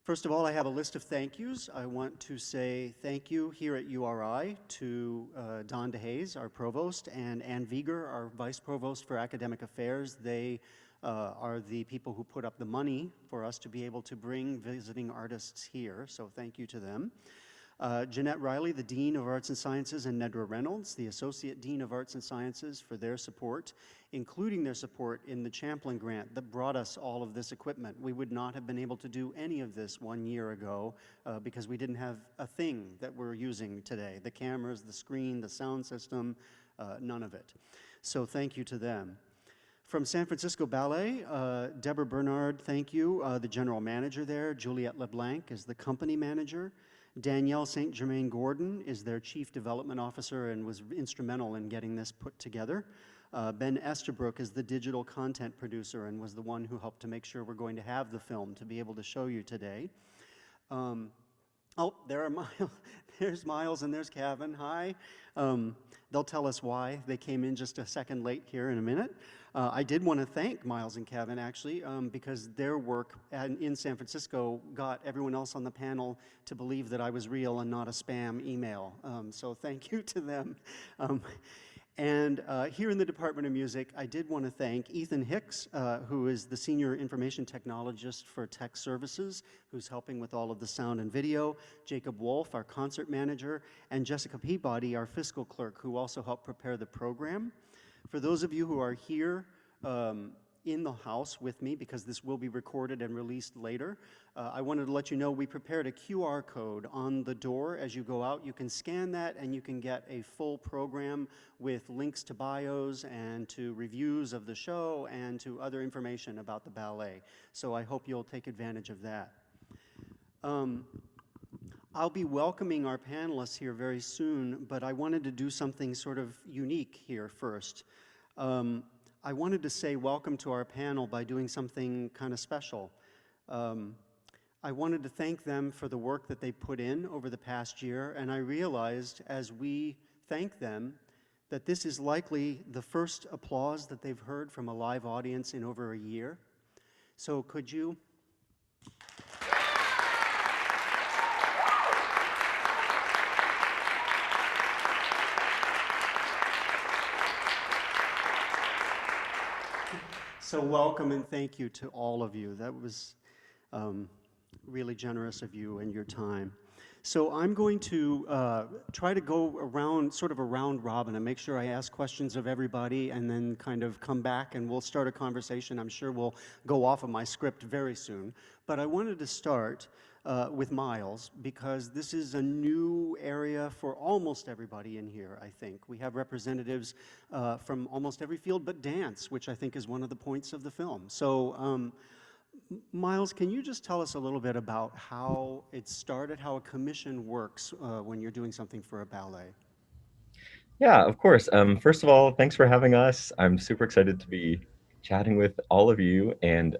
First of all, I have a list of thank yous. I want to say thank you here at URI to Don DeHaze, our provost, and Ann Vieger, our vice provost for academic affairs. They are the people who put up the money for us to be able to bring visiting artists here, so thank you to them. Jeanette Riley, the Dean of Arts and Sciences, and Nedra Reynolds, the Associate Dean of Arts and Sciences, for their support, including their support in the Champlin Grant that brought us all of this equipment. We would not have been able to do any of this 1 year ago because we didn't have a thing that we're using today. The cameras, the screen, the sound system, none of it. So thank you to them. From San Francisco Ballet, Deborah Bernard, thank you, the general manager there. Juliette LeBlanc is the company manager. Danielle St. Germain Gordon is their Chief Development Officer and was instrumental in getting this put together. Ben Estabrook is the digital content producer and was the one who helped to make sure we're going to have the film to be able to show you today. Oh, there are Miles. There's Miles and there's Kevin. Hi. They'll tell us why they came in just a second late here in a minute. I did want to thank Miles and Kevin, actually, because their work in San Francisco got everyone else on the panel to believe that I was real and not a spam email. So thank you to them. And here in the Department of Music, I did want to thank Ethan Hicks, who is the Senior Information Technologist for Tech Services, who's helping with all of the sound and video, Jacob Wolf, our concert manager, and Jessica Peabody, our fiscal clerk, who also helped prepare the program. For those of you who are here in the house with me, because this will be recorded and released later, I wanted to let you know we prepared a QR code on the door as you go out. You can scan that and you can get a full program with links to bios and to reviews of the show and to other information about the ballet. So I hope you'll take advantage of that. I'll be welcoming our panelists here very soon, but I wanted to do something sort of unique here first. I wanted to say welcome to our panel by doing something kind of special. I wanted to thank them for the work that they put in over the past year, and I realized as we thank them that this is likely the first applause that they've heard from a live audience in over a year. So could you? So welcome and thank you to all of you. That was really generous of you and your time. So I'm going to try to go around, sort of a round robin, and make sure I ask questions of everybody and then kind of come back and we'll start a conversation. I'm sure we'll go off of my script very soon. But I wanted to start with Miles, because this is a new area for almost everybody in here, I think. We have representatives from almost every field but dance, which I think is one of the points of the film. So Miles, can you just tell us a little bit about how it started, how a commission works when you're doing something for a ballet? Yeah, of course. First of all, thanks for having us. I'm super excited to be chatting with all of you, and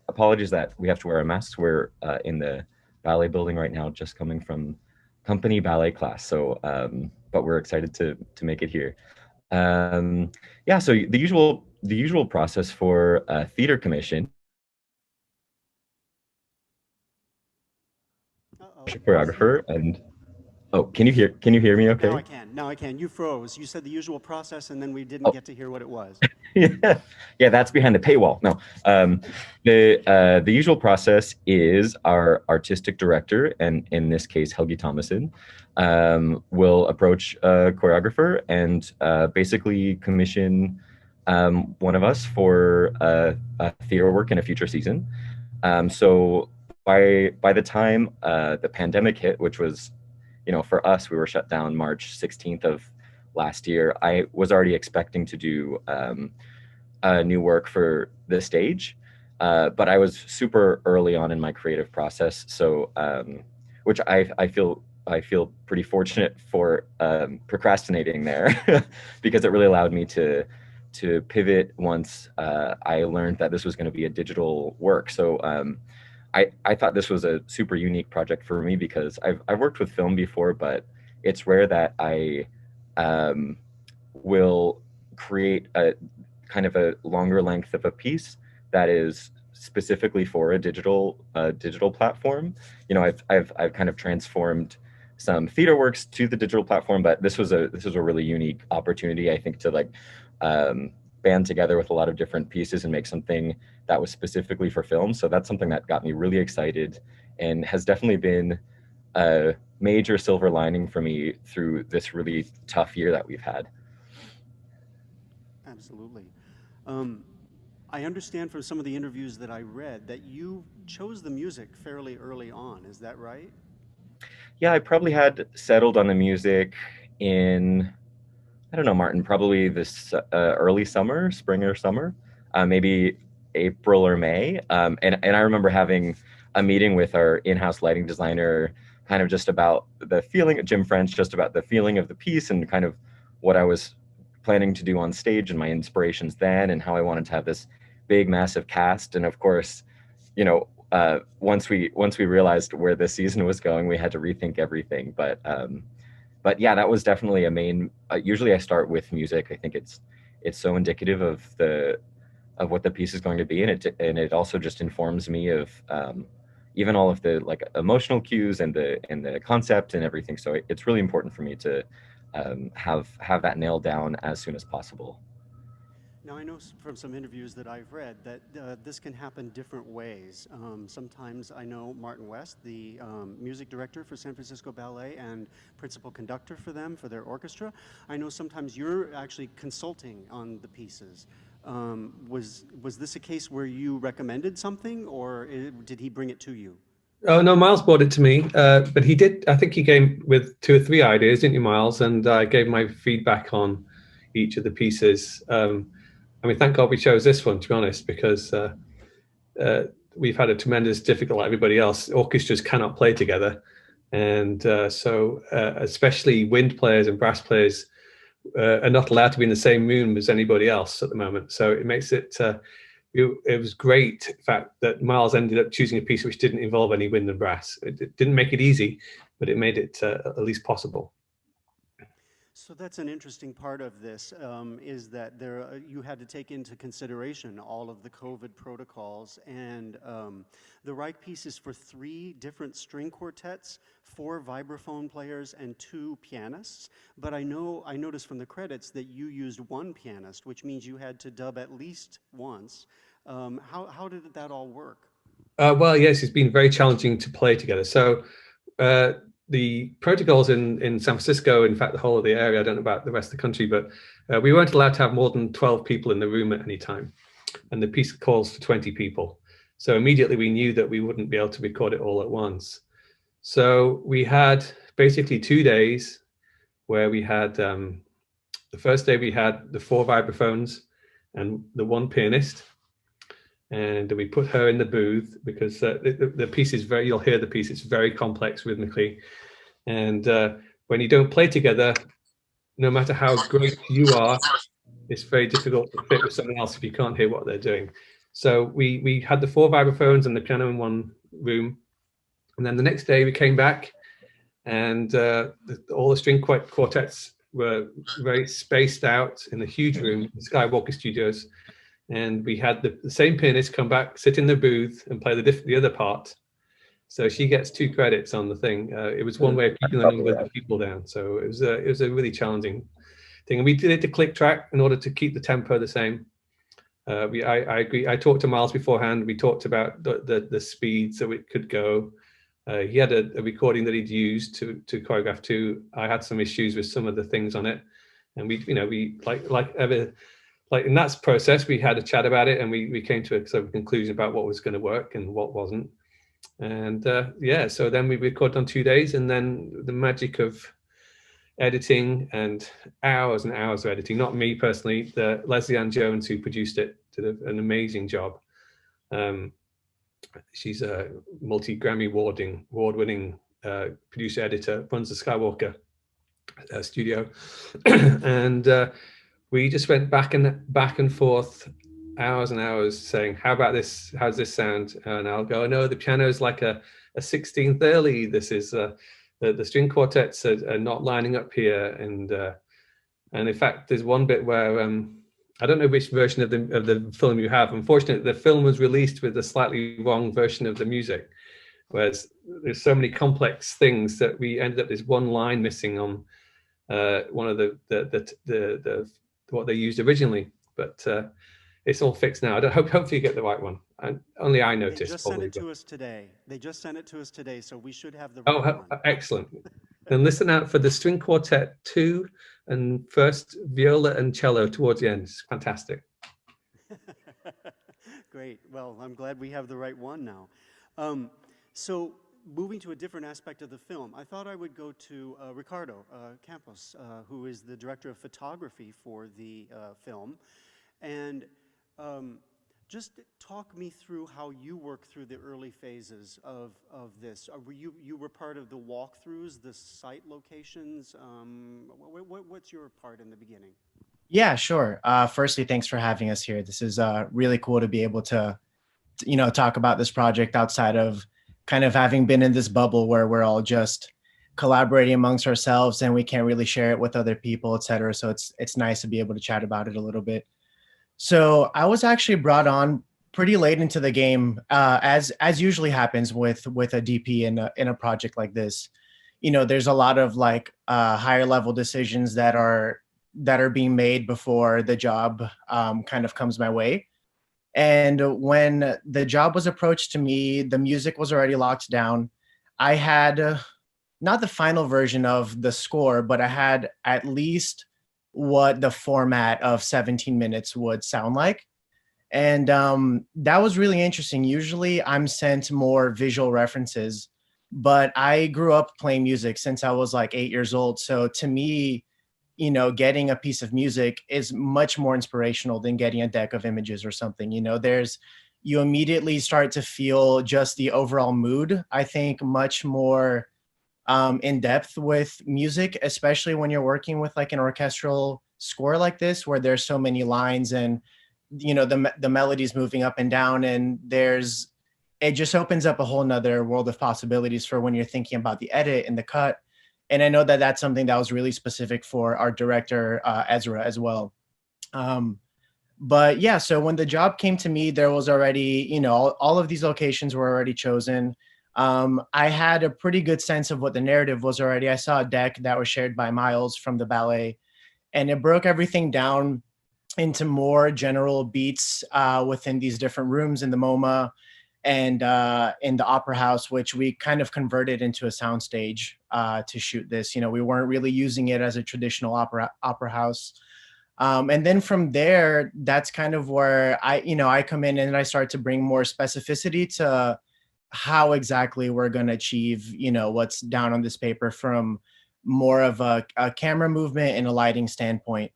apologies that we have to wear a mask. We're in the ballet building right now, just coming from company ballet class. So, but we're excited to make it here. Yeah, so the usual process for a theater commission, Uh-oh. choreographer, and oh, can you hear me? Now Okay. I can. Now I can. You froze. You said the usual process, and then we didn't get to hear what it was. Yeah, yeah, that's behind the paywall. No, the usual process is our artistic director, and in this case, Helgi Thomason, will approach a choreographer and basically commission one of us for a theater work in a future season. So by the time the pandemic hit, which was, for us, we were shut down March 16th of last year. I was already expecting to do new work for the stage, but I was super early on in my creative process, so which I feel pretty fortunate for procrastinating there because it really allowed me to pivot once I learned that this was going to be a digital work. So I thought this was a super unique project for me because I've worked with film before, but it's rare that I will create a kind of a longer length of a piece that is specifically for a digital platform. You know, I've kind of transformed some theater works to the digital platform, but this was a really unique opportunity, I think, to like band together with a lot of different pieces and make something that was specifically for film. So that's something that got me really excited and has definitely been a major silver lining for me through this really tough year that we've had. Absolutely. I understand from some of the interviews that I read that you chose the music fairly early on. Is that right? Yeah, I probably had settled on the music in, I don't know, Martin, probably this early summer, spring or summer, maybe April or May. And I remember having a meeting with our in-house lighting designer, kind of just about the feeling, Jim French, just about the feeling of the piece and kind of what I was planning to do on stage and my inspirations then, and how I wanted to have this big, massive cast. And of course, you know, once we realized where the season was going, we had to rethink everything. But yeah, that was definitely a main. Usually, I start with music. I think it's so indicative of what the piece is going to be, and it also just informs me of even all of the like emotional cues and the concept and everything. So it's really important for me to have that nailed down as soon as possible. Now, I know from some interviews that I've read that this can happen different ways. Sometimes I know Martin West, the music director for San Francisco Ballet and principal conductor for them, for their orchestra. I know sometimes you're actually consulting on the pieces. Was this a case where you recommended something, or did he bring it to you? Oh no, Miles brought it to me, but he did. I think he came with 2 or 3 ideas, didn't you, Miles? And I gave my feedback on each of the pieces. I mean, thank God we chose this one, to be honest, because we've had a tremendous difficulty, like everybody else. Orchestras cannot play together, and so especially wind players and brass players are not allowed to be in the same room as anybody else at the moment. So it makes it. It was great, in fact, that Miles ended up choosing a piece which didn't involve any wind and brass. It didn't make it easy, but it made it at least possible. So that's an interesting part of this, is that you had to take into consideration all of the COVID protocols, and the Reich piece is for 3 different string quartets, 4 vibraphone players, and 2 pianists. But I noticed from the credits that you used 1 pianist, which means you had to dub at least once. How did that all work? Well, yes, it's been very challenging to play together. So the protocols in San Francisco, in fact, the whole of the area, I don't know about the rest of the country, but we weren't allowed to have more than 12 people in the room at any time. And the piece calls for 20 people. So immediately we knew that we wouldn't be able to record it all at once. So we had basically 2 days where we had, the first day we had the 4 vibraphones and the 1 pianist. And we put her in the booth because the piece is you'll hear the piece, it's very complex rhythmically. And when you don't play together, no matter how great you are, it's very difficult to fit with someone else if you can't hear what they're doing. So we had the 4 vibraphones and the piano in one room. And then the next day we came back and all the string quartets were very spaced out in a huge room, the Skywalker Studios. And we had the same pianist come back, sit in the booth, and play the other part. So she gets 2 credits on the thing. It was one way of keeping the number of people down. So it was a really challenging thing. And we did it to click track in order to keep the tempo the same. I agree. I talked to Miles beforehand. We talked about the speed so it could go. He had a recording that he'd used to choreograph to. I had some issues with some of the things on it, and we like in that process, we had a chat about it, and we came to a sort of conclusion about what was going to work and what wasn't. And yeah, so then we recorded on 2 days, and then the magic of editing and hours of editing. Not me personally, Leslie Ann Jones, who produced it, did an amazing job. She's a multi-Grammy award-winning producer editor, runs the Skywalker studio, and we just went back and forth, hours and hours, saying, "How about this? How's this sound?" And I'll go, "No, the piano's like a 16th early. This is the string quartets are not lining up here." And in fact, there's one bit where I don't know which version of the film you have. Unfortunately, the film was released with a slightly wrong version of the music, whereas there's so many complex things that we ended up this one line missing on one of the what they used originally. But it's all fixed now. Hopefully you get the right one. And only I noticed. They just sent it probably, to us today. They just sent it to us today, so we should have the Oh, right one. excellent. Then listen out for the string quartet 2 and first viola and cello towards the end. It's fantastic. Great. Well, I'm glad we have the right one now. So moving to a different aspect of the film, I thought I would go to Ricardo Campos, who is the director of photography for the film. And just talk me through how you work through the early phases of this. You were part of the walkthroughs, the site locations. What's your part in the beginning? Yeah, sure. Firstly, thanks for having us here. This is really cool to be able to, talk about this project outside of kind of having been in this bubble where we're all just collaborating amongst ourselves and we can't really share it with other people, et cetera. So it's nice to be able to chat about it a little bit. So I was actually brought on pretty late into the game, as usually happens with a DP in a project like this. There's a lot of like higher level decisions that are being made before the job kind of comes my way. And when the job was approached to me, the music was already locked down. I had not the final version of the score, but I had at least what the format of 17 minutes would sound like. And that was really interesting. Usually I'm sent more visual references, but I grew up playing music since I was like 8 years old. So to me, getting a piece of music is much more inspirational than getting a deck of images or something. You immediately start to feel just the overall mood, I think, much more in depth with music, especially when you're working with like an orchestral score like this, where there's so many lines and, the melodies moving up and down, and it just opens up a whole nother world of possibilities for when you're thinking about the edit and the cut. And I know that that's something that was really specific for our director, Ezra, as well. But yeah, so when the job came to me, there was already, all of these locations were already chosen. I had a pretty good sense of what the narrative was already. I saw a deck that was shared by Miles from the Ballet, and it broke everything down into more general beats within these different rooms in the MoMA and in the Opera House, which we kind of converted into a soundstage to shoot this. We weren't really using it as a traditional opera house. And then from there, that's kind of where I come in and I start to bring more specificity to how exactly we're going to achieve, what's down on this paper from more of a camera movement and a lighting standpoint.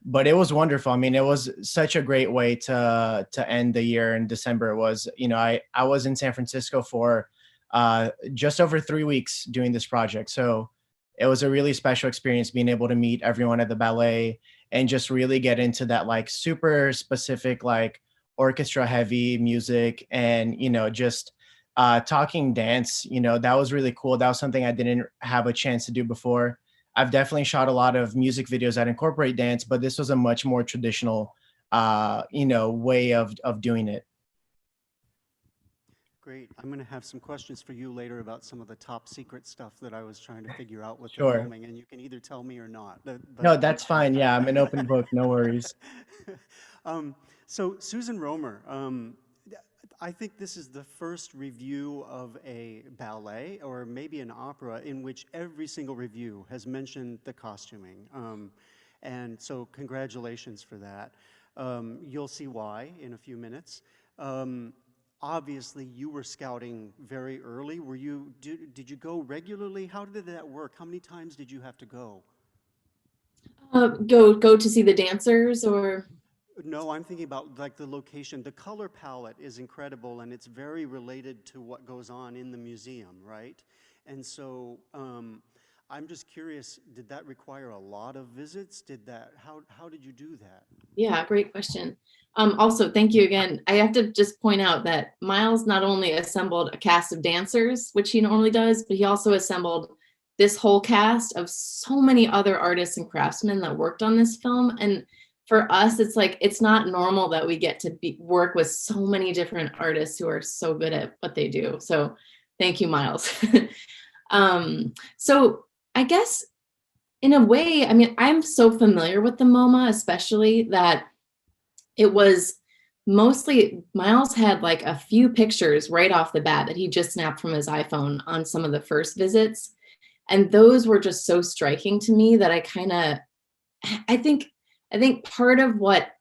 But it was wonderful. I mean, it was such a great way to end the year in December. It was, I was in San Francisco for just over 3 weeks doing this project. So it was a really special experience being able to meet everyone at the Ballet and just really get into that like super specific, like orchestra heavy music and, just talking dance, that was really cool. That was something I didn't have a chance to do before. I've definitely shot a lot of music videos that incorporate dance, but this was a much more traditional, way of doing it. Great. I'm going to have some questions for you later about some of the top secret stuff that I was trying to figure out with the filming, and you can either tell me or not. No, that's fine. Yeah, I'm an open book. No worries. So Susan Romer, I think this is the first review of a ballet or maybe an opera in which every single review has mentioned the costuming. And so congratulations for that. You'll see why in a few minutes. Obviously, you were scouting very early. Did you go regularly? How did that work? How many times did you have to go? Go to see the dancers, or? No, I'm thinking about like the location. The color palette is incredible, and it's very related to what goes on in the museum, right? And so I'm just curious, did that require a lot of visits? How did you do that? Yeah, great question. Also, thank you again. I have to just point out that Miles not only assembled a cast of dancers, which he normally does, but he also assembled this whole cast of so many other artists and craftsmen that worked on this film. And for us, it's like, it's not normal that we get to work with so many different artists who are so good at what they do. So thank you, Miles. So I guess in a way, I mean, I'm so familiar with the MoMA, especially that it was mostly, Miles had like a few pictures right off the bat that he just snapped from his iPhone on some of the first visits. And those were just so striking to me that I think part of what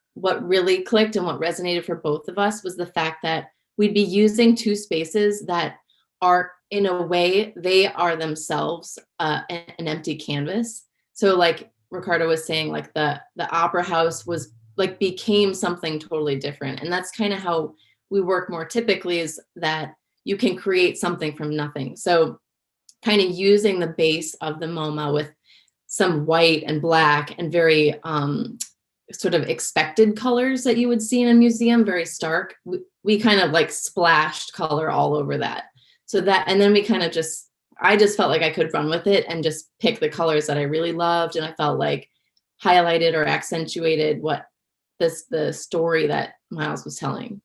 really clicked and what resonated for both of us was the fact that we'd be using two spaces that are, in a way, they are themselves an empty canvas. So like Ricardo was saying, like the opera house was like became something totally different. And that's kind of how we work more typically, is that you can create something from nothing. So kind of using the base of the MoMA with some white and black and very sort of expected colors that you would see in a museum, very stark. We kind of like splashed color all over that. So that, and then we kind of I just felt like I could run with it and just pick the colors that I really loved. And I felt like highlighted or accentuated the story that Miles was telling.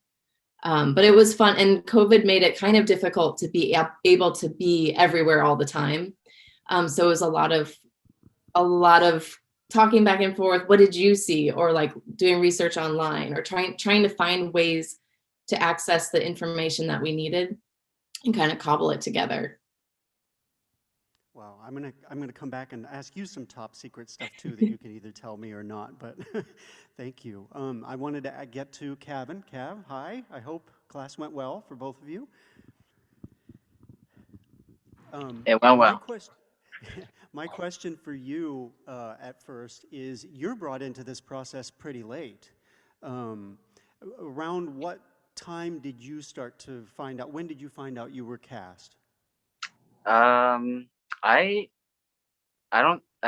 But it was fun, and COVID made it kind of difficult to be able to be everywhere all the time. So it was a lot of talking back and forth. What did you see? Or like doing research online, or trying to find ways to access the information that we needed and kind of cobble it together. Wow, I'm gonna come back and ask you some top secret stuff too that you can either tell me or not. But thank you. I wanted to get to Cavan. Cav, hi. I hope class went well for both of you. It went well. My question for you at first is, you're brought into this process pretty late. Around what time did you start to find out? When did you find out you were cast? I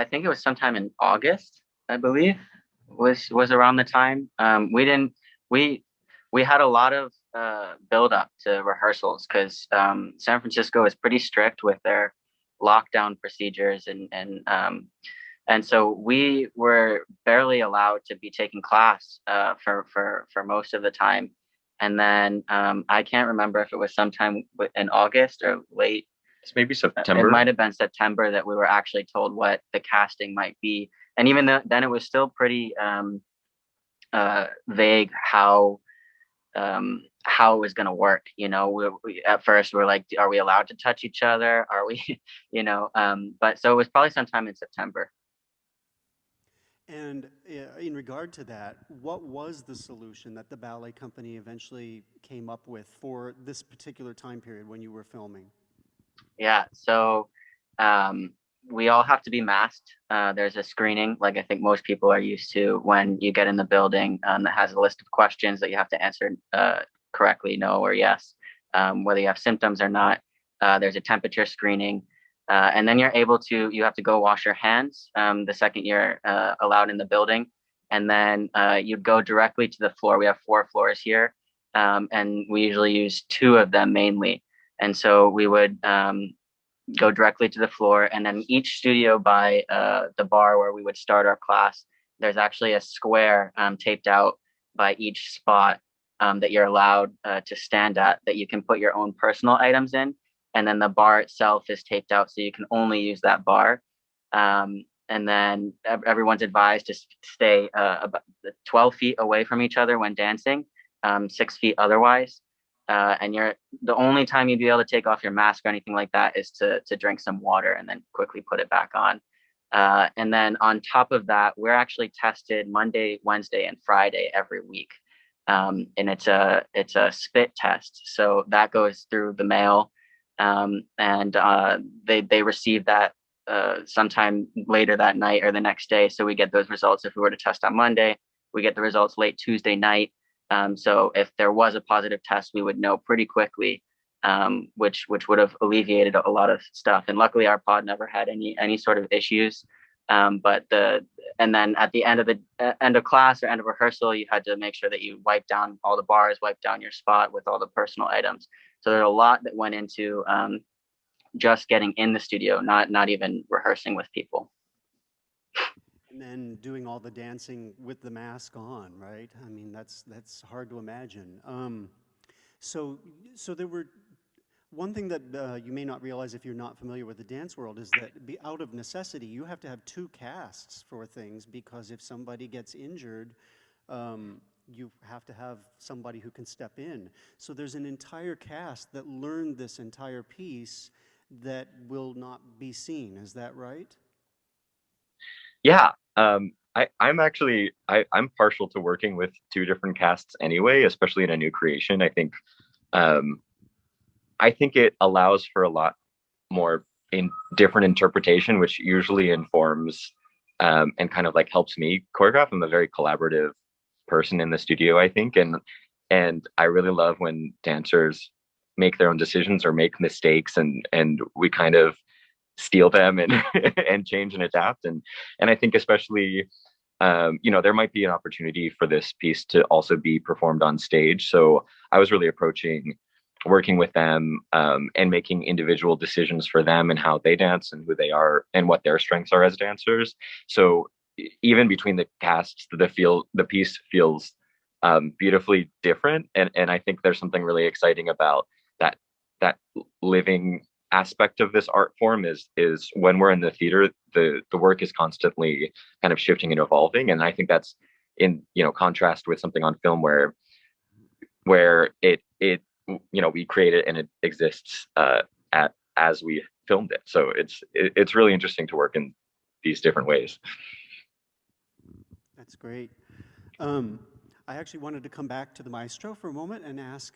think it was sometime in August, I believe, was around the time. We had a lot of build up to rehearsals, because San Francisco is pretty strict with their lockdown procedures, and so we were barely allowed to be taking class for most of the time. And then I can't remember if it was sometime in August or late. It's maybe September. It might have been September that we were actually told what the casting might be. And even then it was still pretty vague how it was going to work. You know, we at first we're like, are we allowed to touch each other? Are we, but so it was probably sometime in September. And in regard to that, what was the solution that the ballet company eventually came up with for this particular time period when you were filming? Yeah, so we all have to be masked. There's a screening, like I think most people are used to when you get in the building, that has a list of questions that you have to answer correctly, no or yes, whether you have symptoms or not. There's a temperature screening. And then you have to go wash your hands the second you're allowed in the building. And then you go directly to the floor. We have 4 floors here, and we usually use 2 of them mainly. And so we would go directly to the floor, and then each studio by the bar where we would start our class, there's actually a square taped out by each spot that you're allowed to stand at, that you can put your own personal items in. And then the bar itself is taped out, so you can only use that bar. And then everyone's advised to stay about 12 feet away from each other when dancing, 6 feet otherwise. And the only time you'd be able to take off your mask or anything like that is to drink some water and then quickly put it back on. And then on top of that, we're actually tested Monday, Wednesday, and Friday every week. And it's a spit test. So that goes through the mail. And they receive that sometime later that night or the next day. So we get those results. If we were to test on Monday, we get the results late Tuesday night. So if there was a positive test, we would know pretty quickly, which would have alleviated a lot of stuff. And luckily our pod never had any sort of issues. And then at the end of class or end of rehearsal, you had to make sure that you wipe down all the bars, wipe down your spot with all the personal items. So there's a lot that went into just getting in the studio, not even rehearsing with people. And then doing all the dancing with the mask on, right? I mean, that's hard to imagine. So there were, one thing that you may not realize if you're not familiar with the dance world is that out of necessity, you have to have two casts for things, because if somebody gets injured, you have to have somebody who can step in. So there's an entire cast that learned this entire piece that will not be seen. Is that right? Yeah, I'm actually I'm partial to working with two different casts anyway, especially in a new creation. I think it allows for a lot more in different interpretation, which usually informs and kind of like helps me choreograph. I'm a very collaborative person in the studio, I think, and I really love when dancers make their own decisions or make mistakes, and we kind of steal them and and change and adapt. And I think especially there might be an opportunity for this piece to also be performed on stage. So I was really approaching working with them and making individual decisions for them and how they dance and who they are and what their strengths are as dancers. So even between the casts, the piece feels beautifully different. And I think there's something really exciting about that living aspect of this art form is when we're in the theater, the work is constantly kind of shifting and evolving. And I think that's in contrast with something on film where it we create it and it exists as we filmed it. So it's really interesting to work in these different ways. That's great. I actually wanted to come back to the maestro for a moment and ask,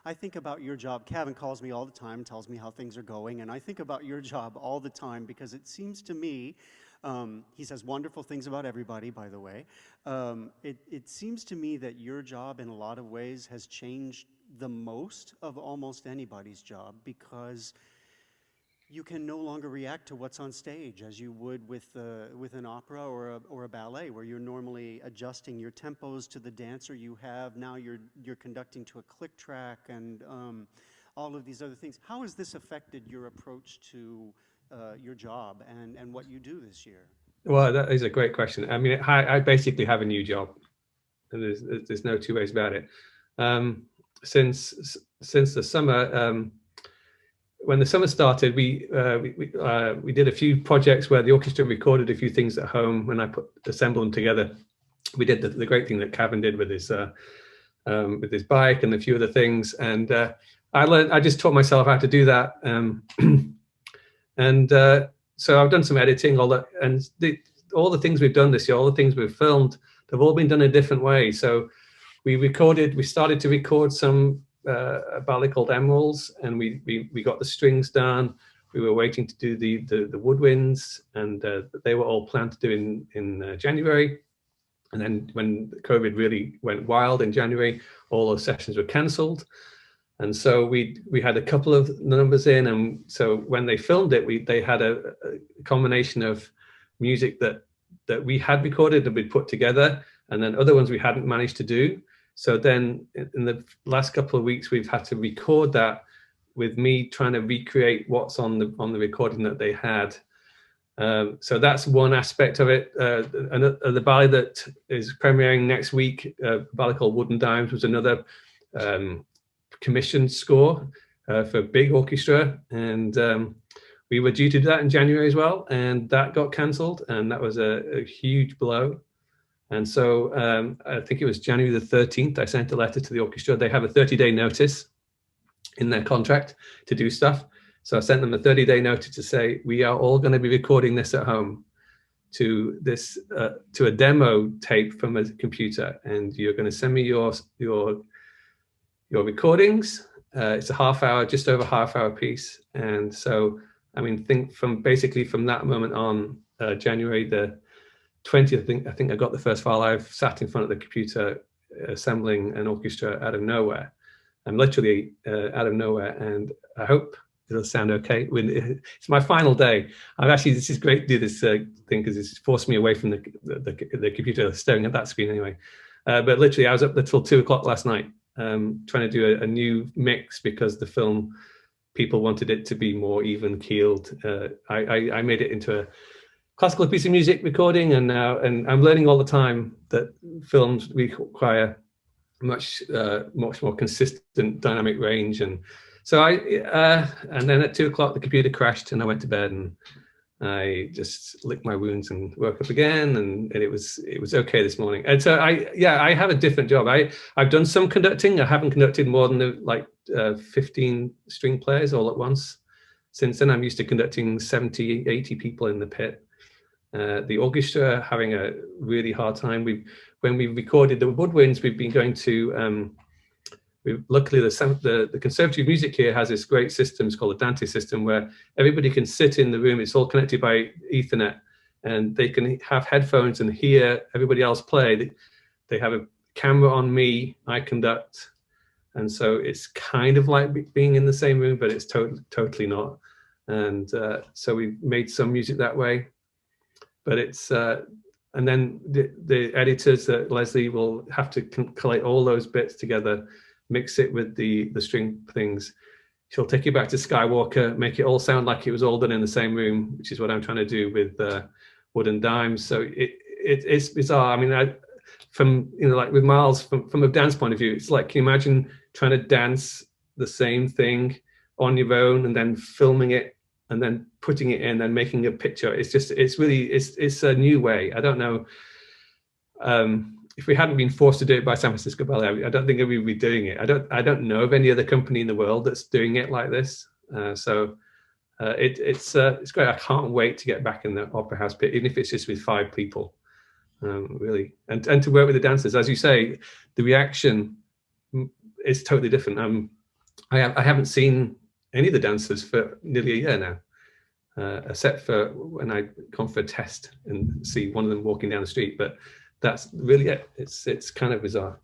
I think about your job. Kevin calls me all the time, tells me how things are going, and I think about your job all the time, because it seems to me, he says wonderful things about everybody, by the way. It seems to me that your job in a lot of ways has changed the most of almost anybody's job, because you can no longer react to what's on stage as you would with an opera or a ballet, where you're normally adjusting your tempos to the dancer you have. Now you're conducting to a click track and all of these other things. How has this affected your approach to your job and what you do this year? Well, that is a great question. I mean, I basically have a new job, and there's no two ways about it. Since the summer. When the summer started, we did a few projects where the orchestra recorded a few things at home. When I assembled them together, we did the great thing that Kevin did with his bike and a few other things. And I just taught myself how to do that. So I've done some editing, all the things we've done this year, all the things we've filmed, they've all been done in a different way. So we started to record some a ballet called Emeralds, and we got the strings done. We were waiting to do the woodwinds, and they were all planned to do in January. And then when COVID really went wild in January, all those sessions were cancelled. And so we had a couple of numbers in, and so when they filmed it, they had a combination of music that we had recorded and we'd put together, and then other ones we hadn't managed to do. So then in the last couple of weeks, we've had to record that with me trying to recreate what's on the recording that they had. So that's one aspect of it. The ballet that is premiering next week, a ballet called Wooden Dimes, was another commissioned score for big orchestra. And we were due to do that in January as well, and that got cancelled, and that was a huge blow. And so I think it was January the 13th, I sent a letter to the orchestra. They have a 30-day notice in their contract to do stuff. So I sent them a 30-day notice to say, we are all going to be recording this at home to a demo tape from a computer. And you're going to send me your recordings. It's a half hour, just over half hour piece. And so, I mean, think from that moment on, January the 20th, I think I got the first file. I've sat in front of the computer assembling an orchestra out of nowhere. I'm literally out of nowhere, and I hope it'll sound okay. It's my final day. This is great to do this thing because it's forced me away from the computer, staring at that screen anyway. But literally, I was up until 2 o'clock last night trying to do a new mix because the film people wanted it to be more even keeled. I made it into a classical piece of music recording, and I'm learning all the time that films require much more consistent dynamic range. And so and then at 2 o'clock the computer crashed and I went to bed, and I just licked my wounds and woke up again, and it was okay this morning. And so I have a different job. I've done some conducting. I haven't conducted more than 15 string players all at once. Since then, I'm used to conducting 70, 80 people in the pit. The orchestra having a really hard time. When we recorded the woodwinds, we've been going to. Luckily, the Conservatory of Music here has this great system. It's called the Dante system, where everybody can sit in the room. It's all connected by Ethernet, and they can have headphones and hear everybody else play. They have a camera on me. I conduct, and so it's kind of like being in the same room, but it's totally not. And so we've made some music that way. But it's and then the editors, Leslie, will have to collate all those bits together, mix it with the string things. She'll take you back to Skywalker, make it all sound like it was all done in the same room, which is what I'm trying to do with Wood and Dimes. So it's bizarre. I mean, from like with Miles, from a dance point of view, it's like, can you imagine trying to dance the same thing on your own and then filming it and then putting it in and making a picture? It's really a new way. I don't know. If we hadn't been forced to do it by San Francisco Ballet, I don't think we'd be doing it. I don't know of any other company in the world that's doing it like this. So it's great. I can't wait to get back in the Opera House pit, even if it's just with 5 people, really, and to work with the dancers. As you say, the reaction is totally different. I haven't seen any of the dancers for nearly a year now, except for when I come for a test and see one of them walking down the street. But that's really it. It's kind of bizarre.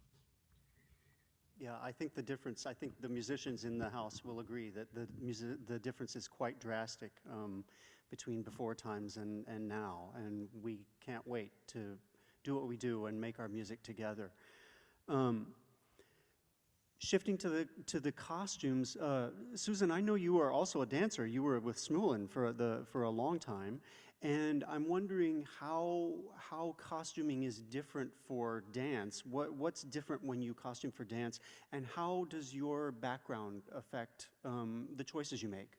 Yeah, I think the musicians in the house will agree that the difference is quite drastic between before times and now, and we can't wait to do what we do and make our music together. Shifting to the costumes, Susan, I know you are also a dancer. You were with Smoolin for a long time. And I'm wondering how costuming is different for dance. What's different when you costume for dance, and how does your background affect the choices you make?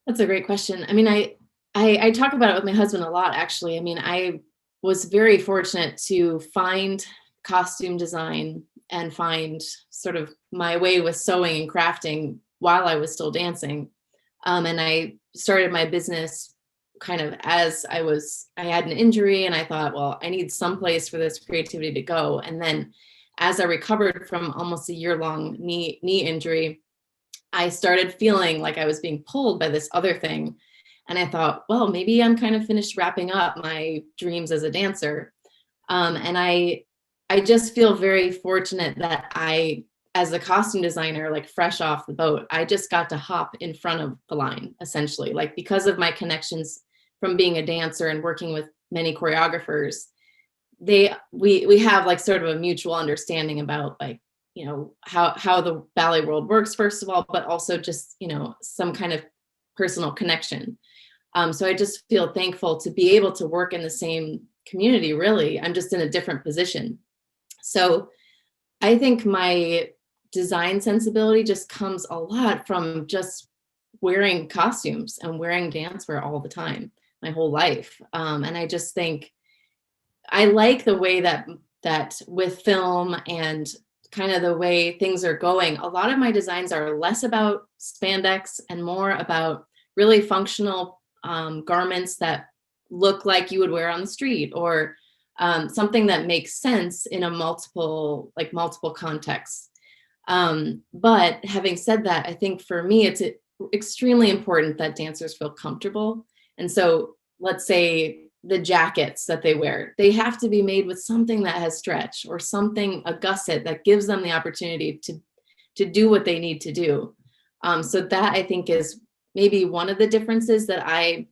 That's a great question. I mean, I talk about it with my husband a lot, actually. I mean, I was very fortunate to find costume design and find sort of my way with sewing and crafting while I was still dancing. And I started my business kind of as I had an injury, and I thought, well, I need some place for this creativity to go. And then as I recovered from almost a year-long knee injury, I started feeling like I was being pulled by this other thing. And I thought, well, maybe I'm kind of finished wrapping up my dreams as a dancer. And I just feel very fortunate that as a costume designer, like fresh off the boat, I just got to hop in front of the line, essentially, like because of my connections from being a dancer and working with many choreographers. We have like sort of a mutual understanding about like, how the ballet world works, first of all, but also just, some kind of personal connection. So I just feel thankful to be able to work in the same community, really. I'm just in a different position. So I think my design sensibility just comes a lot from just wearing costumes and wearing dancewear all the time, my whole life. And I just think I like the way that with film and kind of the way things are going, a lot of my designs are less about spandex and more about really functional garments that look like you would wear on the street, or something that makes sense in a multiple contexts. But having said that, I think for me, it's extremely important that dancers feel comfortable. And so let's say the jackets that they wear, they have to be made with something that has stretch or something, a gusset that gives them the opportunity to do what they need to do. So that I think is maybe one of the differences that I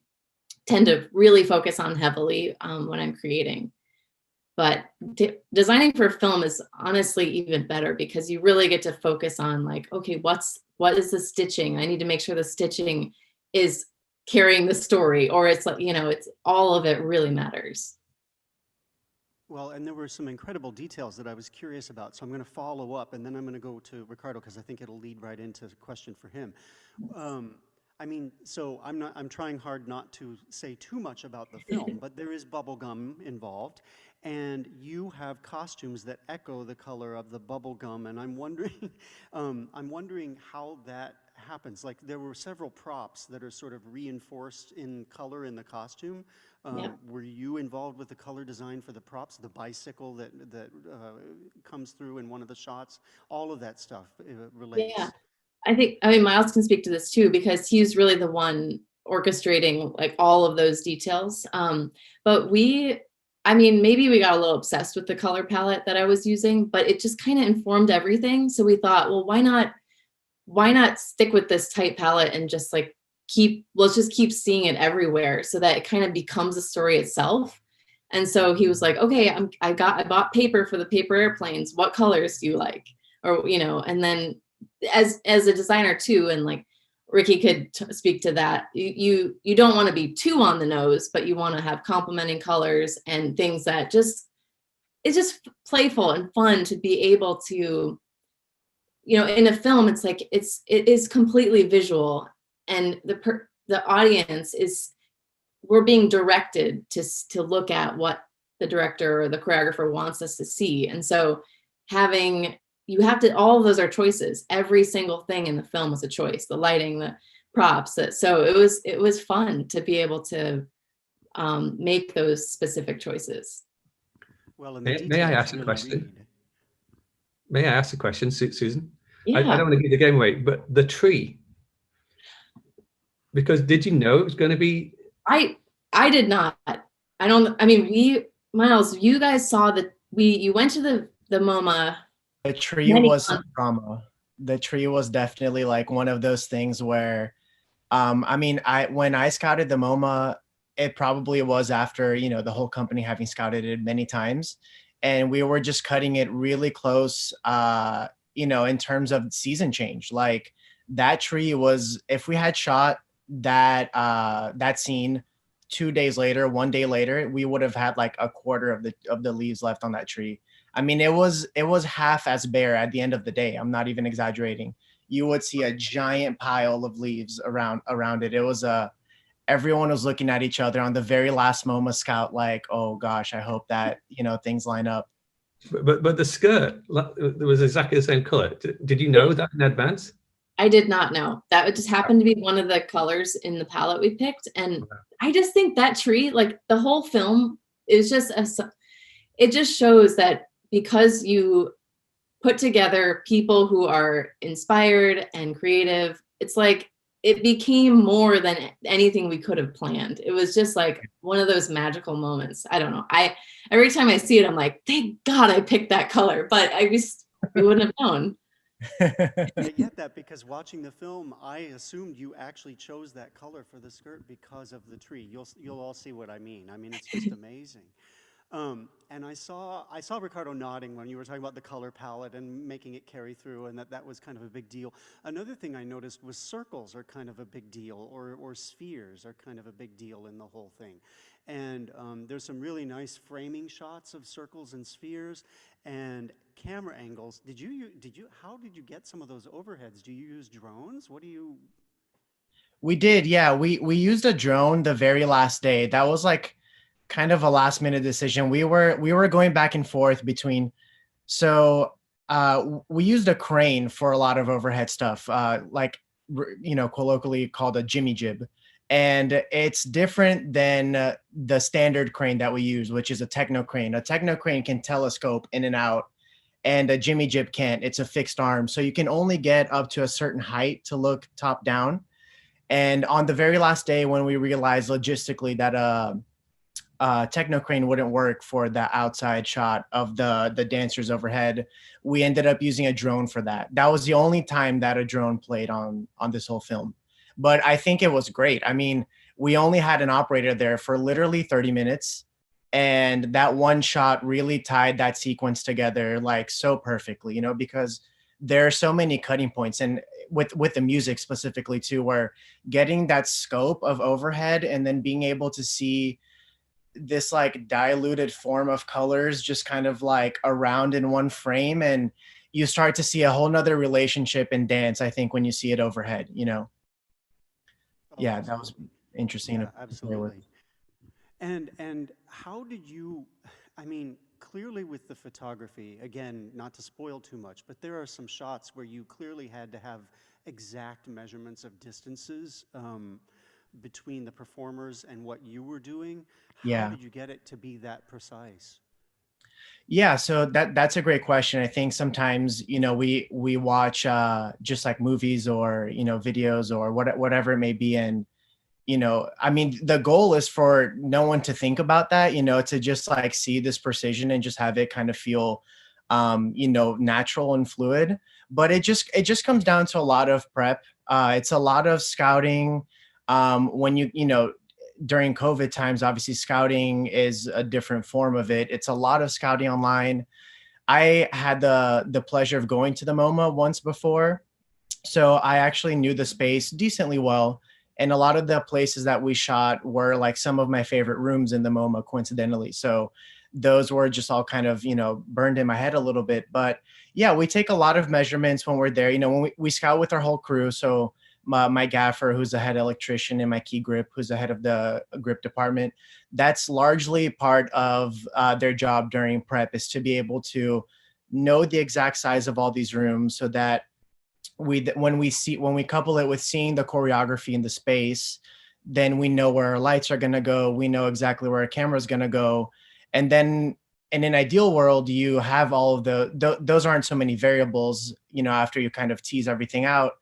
tend to really focus on heavily when I'm creating. But designing for film is honestly even better because you really get to focus on like, okay, what is the stitching? I need to make sure the stitching is carrying the story, or it's like, it's all of it really matters. Well, and there were some incredible details that I was curious about, so I'm going to follow up, and then I'm going to go to Ricardo because I think it'll lead right into the question for him. I mean, so I'm trying hard not to say too much about the film, but there is bubble gum involved, and you have costumes that echo the color of the bubble gum, and I'm wondering how that happens. Like, there were several props that are sort of reinforced in color in the costume. Yeah. Were you involved with the color design for the props, the bicycle that comes through in one of the shots? All of that stuff relates. Yeah, I mean, Miles can speak to this too, because he's really the one orchestrating like all of those details. But I mean, maybe we got a little obsessed with the color palette that I was using, but it just kind of informed everything. So we thought, well, why not stick with this tight palette and just like let's just keep seeing it everywhere so that it kind of becomes a story itself. And so he was like, okay, I bought paper for the paper airplanes. What colors do you like? Or, and then as a designer too, and like Ricky could speak to that, you don't want to be too on the nose, but you want to have complementing colors and things that it's just playful and fun to be able to, in a film, it's like it is completely visual, and the audience we're being directed to look at what the director or the choreographer wants us to see. And so all of those are choices. Every single thing in the film was a choice, the lighting, the props. So it was fun to be able to make those specific choices. Well, may I ask a question? May I ask a question, Susan? Yeah. I don't want to give the game away, but the tree, because did you know it was going to be? I did not. Miles, you guys saw you went to the MoMA. The tree was some drama. The tree was definitely like one of those things where, when I scouted the MoMA, it probably was after, the whole company having scouted it many times. And we were just cutting it really close, in terms of season change. Like that tree was, if we had shot that scene 2 days later, 1 day later, we would have had like a quarter of the leaves left on that tree. I mean, it was half as bare at the end of the day. I'm not even exaggerating. You would see a giant pile of leaves around it. It was everyone was looking at each other on the very last MoMA scout, like, oh gosh, I hope that things line up. But the skirt was exactly the same color. Did you know that in advance? I did not know. That just happened to be one of the colors in the palette we picked. And I just think that tree, like the whole film, is it just shows that because you put together people who are inspired and creative, it's like it became more than anything we could have planned. It was just like one of those magical moments. I don't know. Every time I see it, I'm like, thank God I picked that color, but we wouldn't have known. I get that, because watching the film, I assumed you actually chose that color for the skirt because of the tree. You'll all see what I mean. I mean, it's just amazing. And I saw Ricardo nodding when you were talking about the color palette and making it carry through, and that was kind of a big deal. Another thing I noticed was circles are kind of a big deal, or spheres are kind of a big deal in the whole thing. And there's some really nice framing shots of circles and spheres and camera angles. How did you get some of those overheads? Do you use drones? We did, yeah. We used a drone the very last day. That was like kind of a last minute decision. We were going back and forth between, we used a crane for a lot of overhead stuff, colloquially called a jimmy jib. And it's different than the standard crane that we use, which is a techno crane. A techno crane can telescope in and out, and a jimmy jib can't. It's a fixed arm. So you can only get up to a certain height to look top down. And on the very last day, when we realized logistically that techno crane wouldn't work for the outside shot of the dancers overhead, we ended up using a drone for that. That was the only time that a drone played on this whole film. But I think it was great. I mean, we only had an operator there for literally 30 minutes. And that one shot really tied that sequence together like so perfectly, because there are so many cutting points, and with the music specifically too, where getting that scope of overhead and then being able to see this like diluted form of colors just kind of like around in one frame, and you start to see a whole nother relationship in dance, I think, when you see it overhead. Oh, Yeah, that was absolutely. interesting Yeah, to play with. absolutely. And how did you, I mean, clearly with the photography, again, not to spoil too much, but there are some shots where you clearly had to have exact measurements of distances between the performers and what you were doing. How Yeah. did you get it to be that precise? Yeah, so that's a great question. I think sometimes, we watch just like movies or, videos or whatever it may be. And, I mean, the goal is for no one to think about that, to just like see this precision and just have it kind of feel natural and fluid. But it just comes down to a lot of prep. It's a lot of scouting. When during COVID times, obviously scouting is a different form of it. It's a lot of scouting online. I had the pleasure of going to the MoMA once before, so I actually knew the space decently well. And a lot of the places that we shot were like some of my favorite rooms in the MoMA, coincidentally. So those were just all kind of, burned in my head a little bit. But yeah, we take a lot of measurements when we're there. When we scout with our whole crew. So my gaffer, who's the head electrician, and my key grip, who's the head of the grip department, that's largely part of their job during prep, is to be able to know the exact size of all these rooms, so that when we couple it with seeing the choreography in the space, then we know where our lights are going to go, we know exactly where our camera is going to go. And then in an ideal world, you have all of those aren't so many variables, after you kind of tease everything out,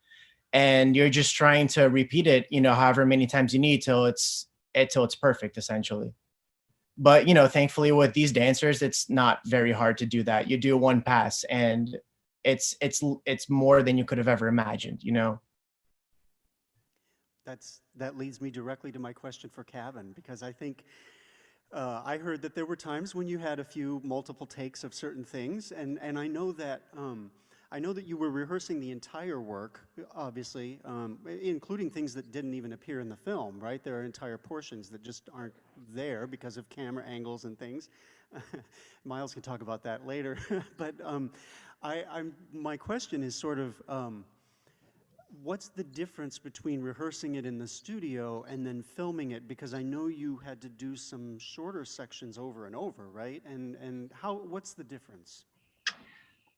and you're just trying to repeat it, however many times you need till it's perfect, essentially. But thankfully with these dancers, it's not very hard to do that. You do one pass and it's more than you could have ever imagined. That leads me directly to my question for Kevin, because I think I heard that there were times when you had a few multiple takes of certain things, and I know that you were rehearsing the entire work, obviously, including things that didn't even appear in the film, right? There are entire portions that just aren't there because of camera angles and things. Miles can talk about that later. But my question is sort of, what's the difference between rehearsing it in the studio and then filming it? Because I know you had to do some shorter sections over and over, right? And what's the difference?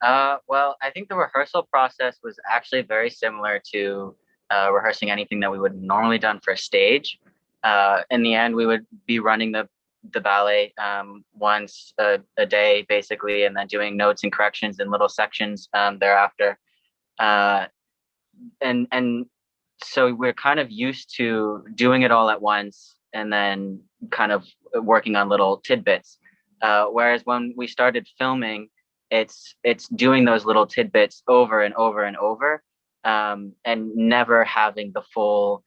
Well, I think the rehearsal process was actually very similar to rehearsing anything that we would normally done for a stage. In the end, we would be running the ballet once a day, basically, and then doing notes and corrections in little sections thereafter. And so we're kind of used to doing it all at once and then kind of working on little tidbits. Whereas when we started filming, it's doing those little tidbits over and over and over, and never having the full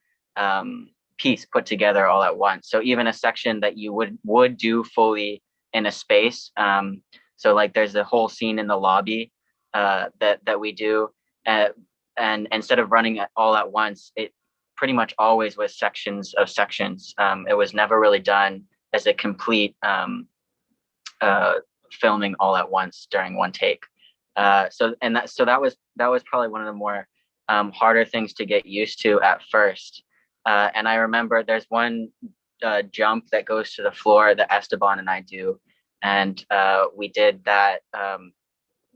piece put together all at once. So even a section that you would do fully in a space. So like there's a whole scene in the lobby that we do, and instead of running it all at once, it pretty much always was sections of sections. It was never really done as a complete filming all at once during one take. So that was probably one of the more harder things to get used to at first. And I remember there's one jump that goes to the floor that Esteban and I do, and we did that.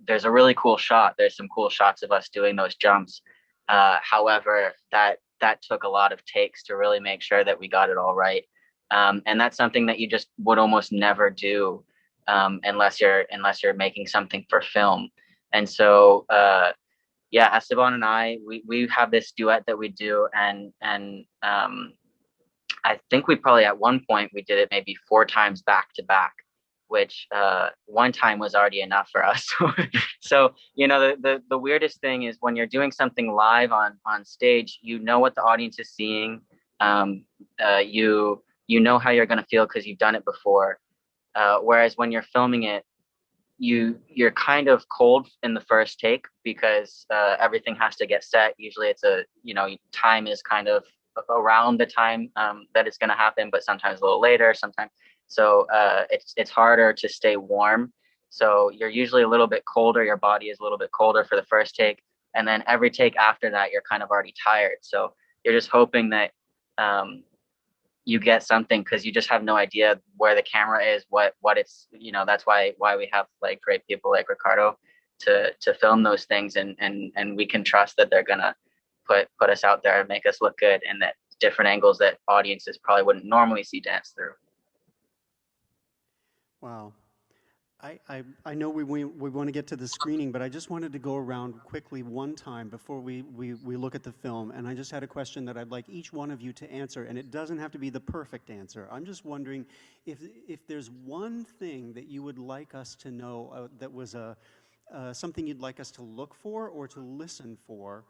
There's a really cool shot. There's some cool shots of us doing those jumps. However, that took a lot of takes to really make sure that we got it all right. And that's something that you just would almost never do unless you're making something for film. And so yeah, Esteban and I, we have this duet that we do, and I think we probably at one point we did it maybe 4 times back to back, which one time was already enough for us. So the weirdest thing is when you're doing something live on stage, you know what the audience is seeing. You know how you're going to feel because you've done it before. Whereas when you're filming it, you're kind of cold in the first take because everything has to get set. Usually it's time is kind of around the time that it's going to happen, but sometimes a little later, sometimes. So it's harder to stay warm. So you're usually a little bit colder. Your body is a little bit colder for the first take. And then every take after that, you're kind of already tired. So you're just hoping that you get something, because you just have no idea where the camera is, what it's, that's why we have like great people like Ricardo to film those things, and we can trust that they're gonna put us out there and make us look good, and that different angles that audiences probably wouldn't normally see dance through. Wow. I know we want to get to the screening, but I just wanted to go around quickly one time before we look at the film, and I just had a question that I'd like each one of you to answer, and it doesn't have to be the perfect answer. I'm just wondering if there's one thing that you would like us to know that was something you'd like us to look for or to listen for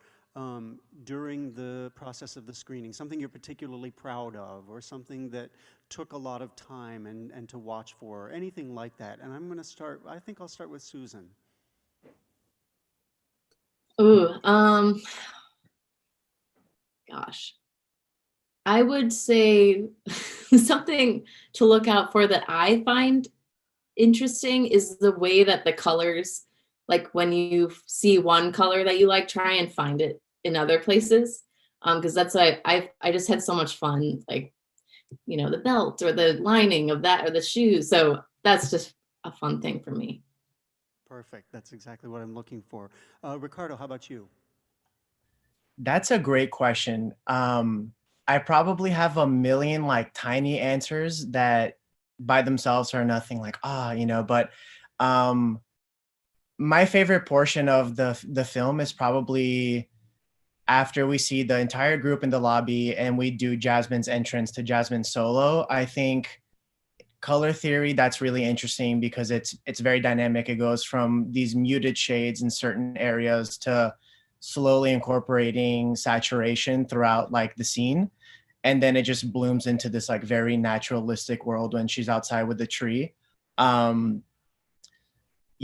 during the process of the screening, something you're particularly proud of, or something that took a lot of time and to watch for, or anything like that. And I'm going to start, I think I'll start with Susan. Ooh, gosh. I would say something to look out for that I find interesting is the way that the colors, like when you see one color that you like, try and find it in other places. Because that's like, I just had so much fun, like, the belt or the lining of that or the shoes. So that's just a fun thing for me. Perfect. That's exactly what I'm looking for. Ricardo, how about you? That's a great question. I probably have a million like tiny answers that by themselves are nothing like, but my favorite portion of the film is probably after we see the entire group in the lobby and we do Jasmine's entrance to Jasmine's solo. I think color theory, that's really interesting because it's very dynamic. It goes from these muted shades in certain areas to slowly incorporating saturation throughout like the scene. And then it just blooms into this like very naturalistic world when she's outside with the tree.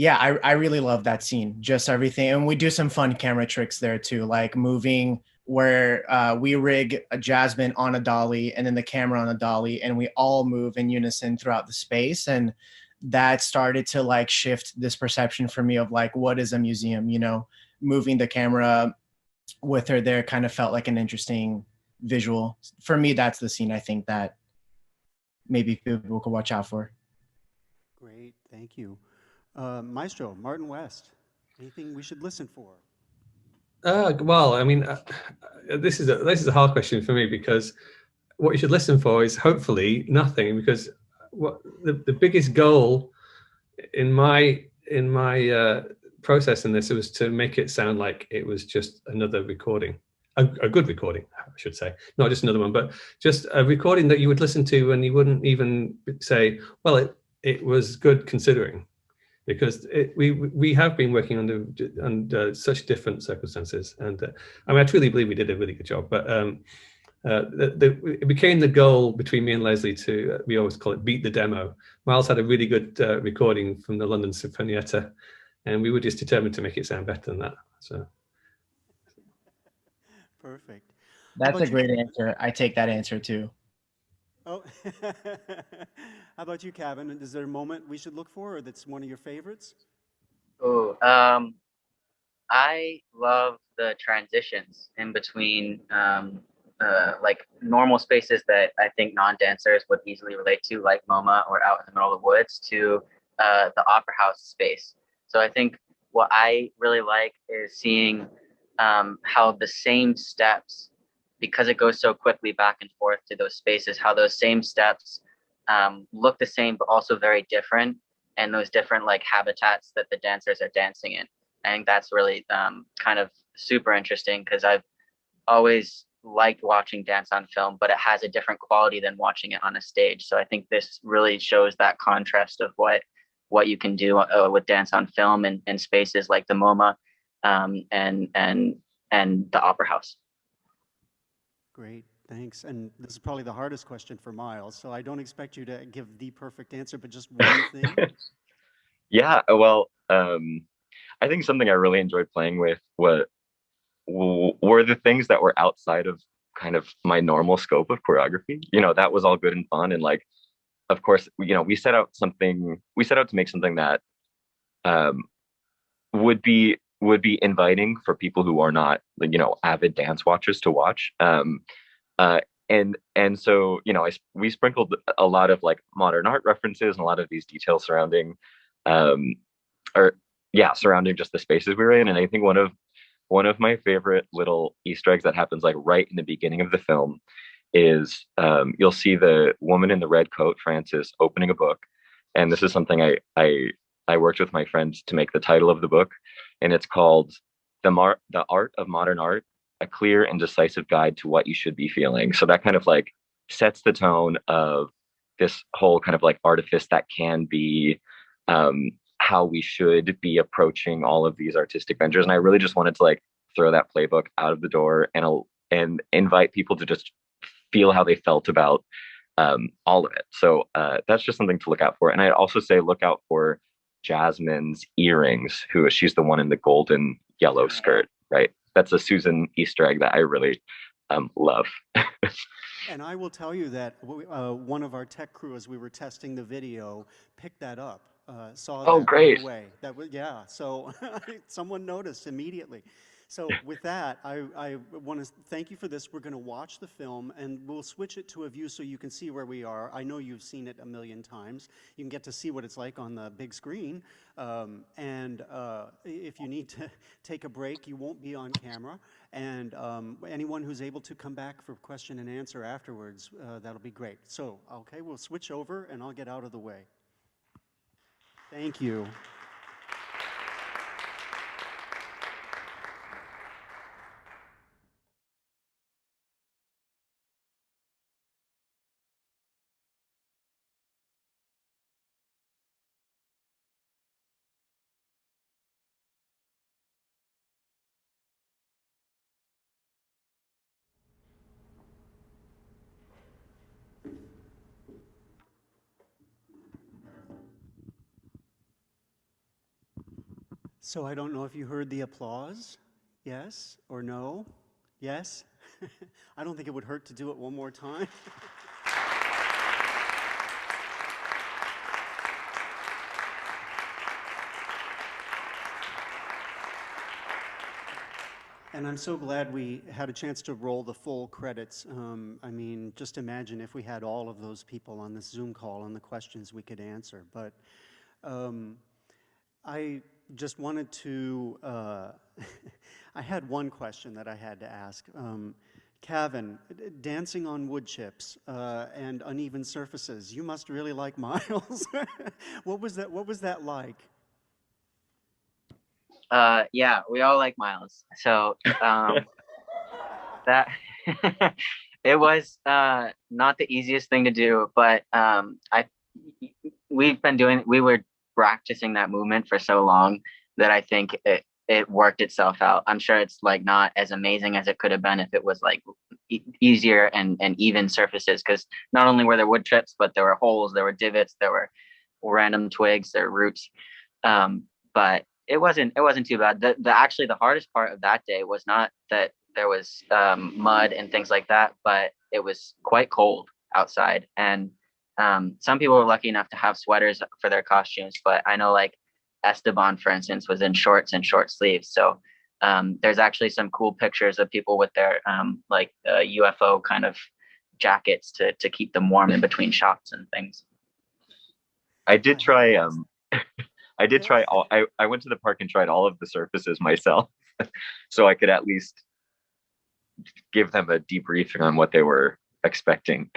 Yeah, I really love that scene, just everything. And we do some fun camera tricks there too, like moving where we rig a Jasmine on a dolly and then the camera on a dolly, and we all move in unison throughout the space. And that started to like shift this perception for me of like, what is a museum, moving the camera with her there kind of felt like an interesting visual. For me, that's the scene I think that maybe people could watch out for. Great, thank you. Maestro, Martin West, anything we should listen for? Well, I mean, this is a hard question for me, because what you should listen for is hopefully nothing, because what the biggest goal in my process in this was to make it sound like it was just another recording, a good recording, I should say, not just another one, but just a recording that you would listen to and you wouldn't even say, well, it was good considering. Because we have been working under such different circumstances, and I mean, I truly believe we did a really good job. But it became the goal between me and Leslie to, we always call it beat the demo. Miles had a really good recording from the London Sinfonietta, and we were just determined to make it sound better than that. So perfect. That's a great answer. I take that answer too. Oh, how about you, Kevin? Is there a moment we should look for, or that's one of your favorites? Oh, I love the transitions in between, like normal spaces that I think non-dancers would easily relate to, like MoMA or out in the middle of the woods, to the opera house space. So I think what I really like is seeing how the same steps, because it goes so quickly back and forth to those spaces, how those same steps look the same, but also very different, and those different like habitats that the dancers are dancing in. I think that's really kind of super interesting, because I've always liked watching dance on film, but it has a different quality than watching it on a stage. So I think this really shows that contrast of what you can do with dance on film in spaces like the MoMA and the Opera House. Great. Thanks. And this is probably the hardest question for Miles, so I don't expect you to give the perfect answer, but just one thing. Yeah, well, I think something I really enjoyed playing with were the things that were outside of kind of my normal scope of choreography. That was all good and fun, and like, of course, we set out to make something that um, would be inviting for people who are not, like, avid dance watchers to watch. Uh, and so, we sprinkled a lot of like modern art references and a lot of these details surrounding, um, or yeah, surrounding just the spaces we were in. And I think one of my favorite little Easter eggs that happens like right in the beginning of the film is, you'll see the woman in the red coat, Frances, opening a book, and this is something I worked with my friends to make the title of the book, and it's called the Art of Modern Art: A Clear and Decisive Guide to What You Should Be Feeling. So that kind of like sets the tone of this whole kind of like artifice that can be, how we should be approaching all of these artistic ventures. And I really just wanted to like throw that playbook out of the door and invite people to just feel how they felt about, all of it. So that's just something to look out for. And I'd also say look out for Jasmine's earrings, she's the one in the golden yellow skirt, right? That's a Susan Easter egg that I really love. And I will tell you that one of our tech crew, as we were testing the video, picked that up, saw that Great. right away. That was, yeah, so someone noticed immediately. So with that, I want to thank you for this. We're going to watch the film, and we'll switch it to a view so you can see where we are. I know you've seen it a million times. You can get to see what it's like on the big screen. And if you need to take a break, you won't be on camera. And anyone who's able to come back for question and answer afterwards, that'll be great. So, okay, we'll switch over, and I'll get out of the way. Thank you. So I don't know if you heard the applause. Yes or no? Yes? I don't think it would hurt to do it one more time. And I'm so glad we had a chance to roll the full credits. I mean, just imagine if we had all of those people on this Zoom call and the questions we could answer. But I just wanted to, I had one question that I had to ask. Kevin, dancing on wood chips and uneven surfaces, you must really like Miles. What was that like? Yeah, we all like Miles. So that it was not the easiest thing to do, but we were practicing that movement for so long that I think it worked itself out. I'm sure it's like not as amazing as it could have been if it was like easier and even surfaces, because not only were there wood chips, but there were holes, there were divots, there were random twigs, there were roots. But it wasn't too bad. Actually the hardest part of that day was not that there was mud and things like that, but it was quite cold outside. And some people were lucky enough to have sweaters for their costumes, but I know like Esteban, for instance, was in shorts and short sleeves. So there's actually some cool pictures of people with their UFO kind of jackets to keep them warm in between shots and things. I did try I went to the park and tried all of the surfaces myself so I could at least give them a debriefing on what they were expecting.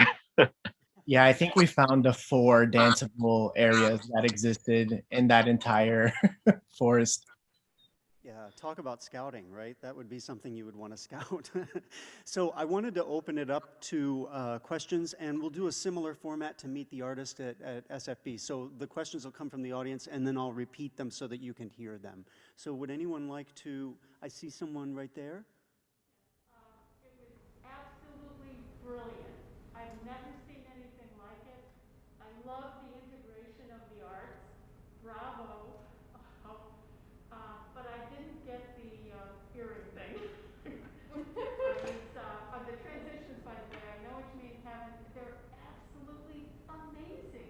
Yeah, I think we found the 4 danceable areas that existed in that entire forest. Yeah, talk about scouting, right? That would be something you would want to scout. So I wanted to open it up to questions, and we'll do a similar format to Meet the Artist at SFB. So the questions will come from the audience, and then I'll repeat them so that you can hear them. So would anyone like to, I see someone right there. It was absolutely Bravo. But I didn't get the earring thing. The transitions, by the way, I know what you mean, Kevin. They're absolutely amazing.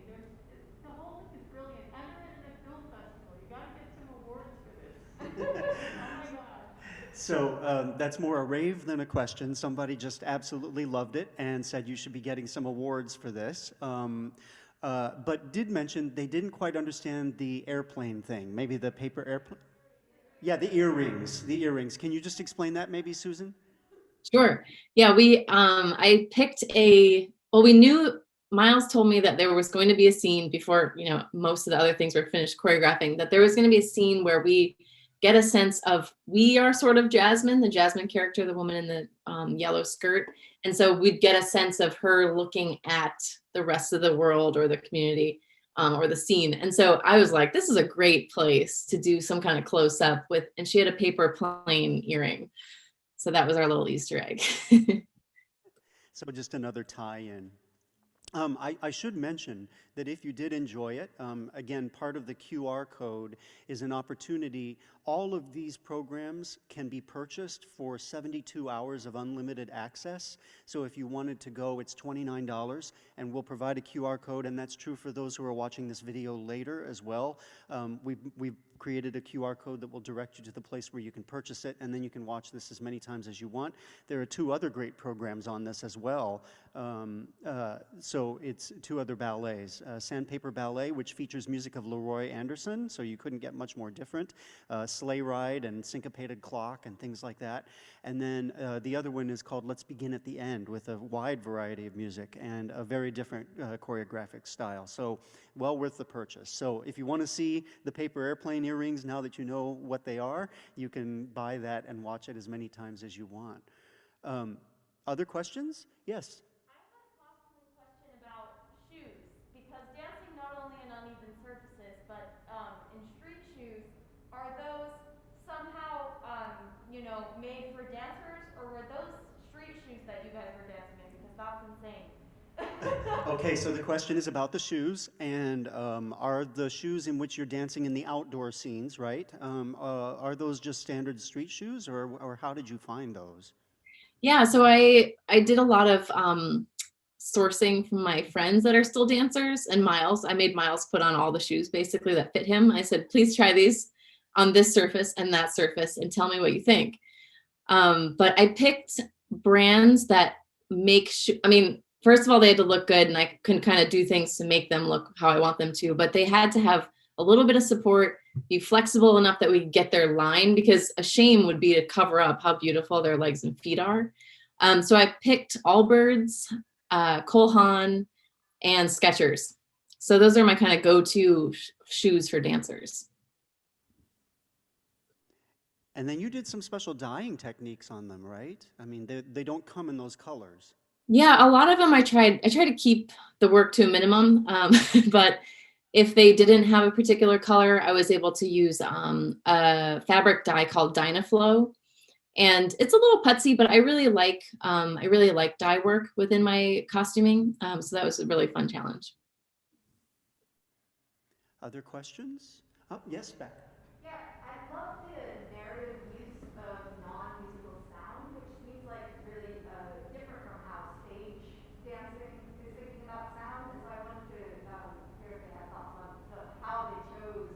The whole thing is brilliant. Ever at a film festival, you got to get some awards for this. Oh my God. So that's more a rave than a question. Somebody just absolutely loved it and said you should be getting some awards for this. But did mention they didn't quite understand the airplane thing. Maybe the paper airplane. Yeah, the earrings. The earrings. Can you just explain that, maybe, Susan? Sure. Yeah, I picked well, we knew, Miles told me that there was going to be a scene before, most of the other things were finished choreographing, that there was going to be a scene where we get a sense of, we are sort of Jasmine, the Jasmine character, the woman in the yellow skirt. And so we'd get a sense of her looking at the rest of the world or the community or the scene. And so I was like, this is a great place to do some kind of close up with, and she had a paper plane earring. So that was our little Easter egg. So just another tie-in. I should mention that if you did enjoy it, again, part of the QR code is an opportunity. All of these programs can be purchased for 72 hours of unlimited access. So if you wanted to go, it's $29, and we'll provide a QR code, and that's true for those who are watching this video later as well. We've created a QR code that will direct you to the place where you can purchase it, and then you can watch this as many times as you want. There are 2 other great programs on this as well. So it's 2 other ballets. Sandpaper Ballet, which features music of Leroy Anderson, so you couldn't get much more different. Sleigh Ride and Syncopated Clock and things like that. And then the other one is called Let's Begin at the End, with a wide variety of music and a very different choreographic style. So well worth the purchase. So if you want to see the paper airplane earrings, now that you know what they are, you can buy that and watch it as many times as you want. Other questions? Yes? I have a costume question about shoes, because dancing not only in uneven surfaces, but in street shoes, are those somehow, made for dancers, or were those street shoes that you guys were dancing in? Because that's insane. Okay, so the question is about the shoes, and are the shoes in which you're dancing in the outdoor scenes, right? Are those just standard street shoes, or how did you find those? Yeah, so I did a lot of sourcing from my friends that are still dancers, and Miles. I made Miles put on all the shoes basically that fit him. I said, please try these on this surface and that surface and tell me what you think. But I picked brands that make first of all, they had to look good, and I can kind of do things to make them look how I want them to, but they had to have a little bit of support, be flexible enough that we could get their line, because a shame would be to cover up how beautiful their legs and feet are. So I picked Allbirds, Cole Haan, and Skechers. So those are my kind of go-to shoes for dancers. And then you did some special dyeing techniques on them, right? I mean, they don't come in those colors. Yeah, a lot of them I try to keep the work to a minimum, but if they didn't have a particular color, I was able to use a fabric dye called Dynaflow. And it's a little putsy, but I really like dye work within my costuming. So that was a really fun challenge. Other questions? Oh, yes, Beck. Yeah, I love the narrative use of non-musical sound, which seems like really different from how stage dancing is thinking about sound. And so I wanted to hear if they had thoughts on how they chose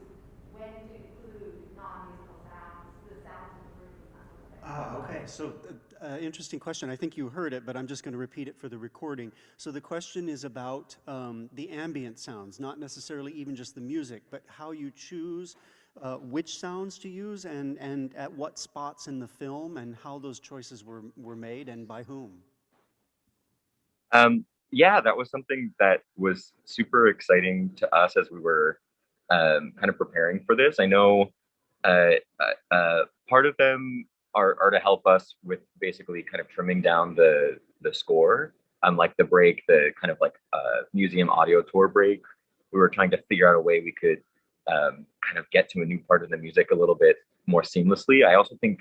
when to include non-musical sounds, the sounds in the room, and that sort of thing. Okay, so interesting question. I think you heard it, but I'm just going to repeat it for the recording. So the question is about the ambient sounds, not necessarily even just the music, but how you choose which sounds to use and at what spots in the film, and how those choices were made and by whom. Yeah, that was something that was super exciting to us as we were kind of preparing for this. I know part of them are to help us with basically kind of trimming down the score. Like the break, the kind of like museum audio tour break, we were trying to figure out a way we could kind of get to a new part of the music a little bit more seamlessly. I also think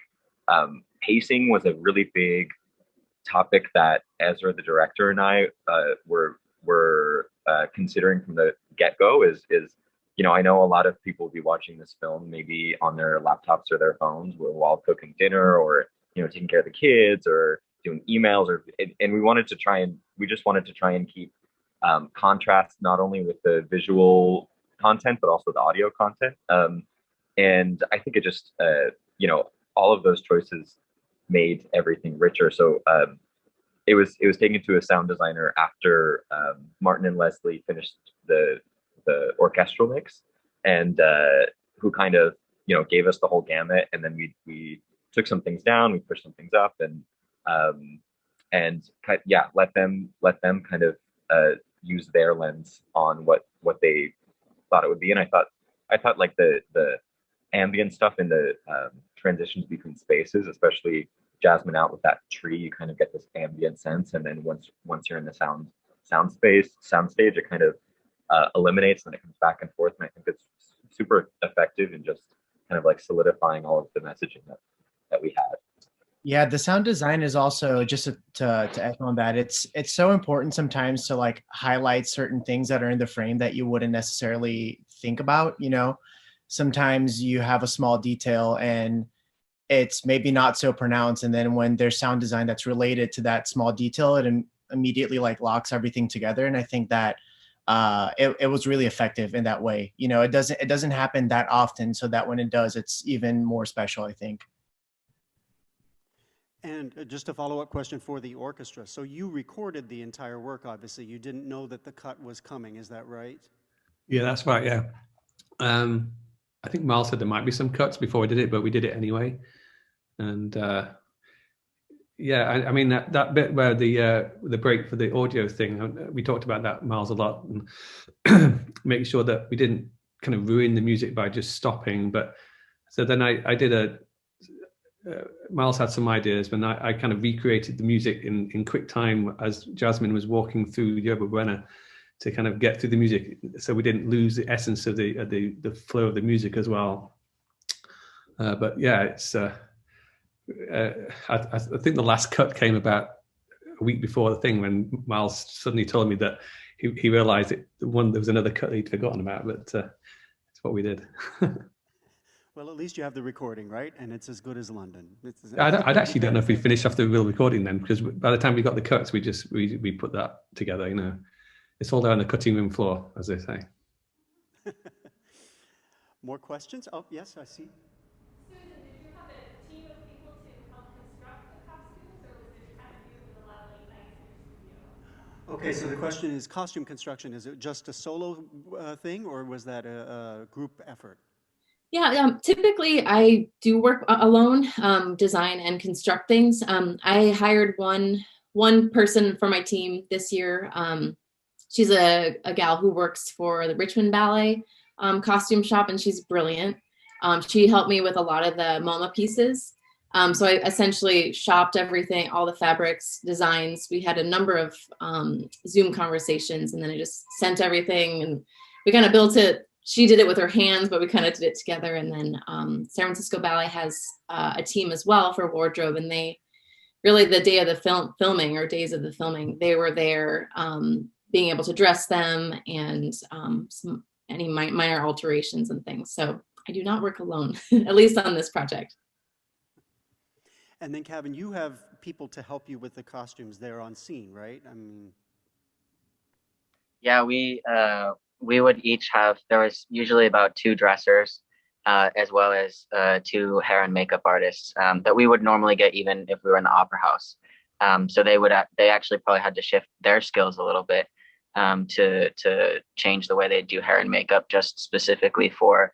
pacing was a really big topic that Ezra, the director, and I were considering from the get-go. Is I know a lot of people will be watching this film maybe on their laptops or their phones while cooking dinner, or taking care of the kids or doing emails, and we just wanted to try and keep contrast not only with the visual content but also the audio content. And I think it just all of those choices made everything richer. So it was taken to a sound designer after Martin and Leslie finished the orchestral mix, and who kind of gave us the whole gamut, and then we took some things down, we pushed some things up, and let them kind of use their lens on what they thought it would be. And I thought like the ambient stuff in the transitions between spaces, especially Jasmine out with that tree, you kind of get this ambient sense, and then once you're in the soundstage, it kind of eliminates, and it comes back and forth. And I think it's super effective in just kind of like solidifying all of the messaging that we had. Yeah, the sound design is also, just to echo on that, it's so important sometimes to like highlight certain things that are in the frame that you wouldn't necessarily think about. Sometimes you have a small detail and it's maybe not so pronounced, and then when there's sound design that's related to that small detail, it immediately like locks everything together. And I think that it was really effective in that way. It doesn't happen that often, so that when it does, it's even more special, I think. And just a follow-up question for the orchestra. So you recorded the entire work, obviously. You didn't know that the cut was coming, is that right? Yeah, that's right, yeah. I think Miles said there might be some cuts before we did it, but we did it anyway. And I mean, that bit where the break for the audio thing, we talked about that, Miles, a lot, and making sure that we didn't kind of ruin the music by just stopping. But so then I did Miles had some ideas, and I kind of recreated the music in quick time as Jasmine was walking through Yerba Buena to kind of get through the music, so we didn't lose the essence of the flow of the music as well. But yeah, it's I think the last cut came about a week before the thing, when Miles suddenly told me that he realized there was another cut he'd forgotten about, but it's what we did. Well, at least you have the recording, right? And it's as good as London. I actually don't know if we finished off the real recording then, because by the time we got the cuts, we put that together. It's all there on the cutting room floor, as they say. More questions? Oh, yes, I see. Susan, did you have a team of people to help construct the costumes, or was it kind of you with a lot of late nights in your studio? Okay, so the question is costume construction. Is it just a solo thing, or was that a group effort? Yeah, typically I do work alone, design and construct things. I hired one person for my team this year. She's a gal who works for the Richmond Ballet costume shop, and she's brilliant. She helped me with a lot of the MoMA pieces. So I essentially shopped everything, all the fabrics, designs. We had a number of Zoom conversations, and then I just sent everything, and we kind of built it. She did it with her hands, but we kind of did it together. And then San Francisco Ballet has a team as well for wardrobe, and they really, the day of the filming or days of the filming, they were there being able to dress them and any minor alterations and things. So I do not work alone, at least on this project. And then, Kevin, you have people to help you with the costumes there on scene, right? I mean, yeah, we would each have, there was usually about 2 dressers, as well as 2 hair and makeup artists that we would normally get even if we were in the opera house. So they actually probably had to shift their skills a little bit to change the way they do hair and makeup, just specifically for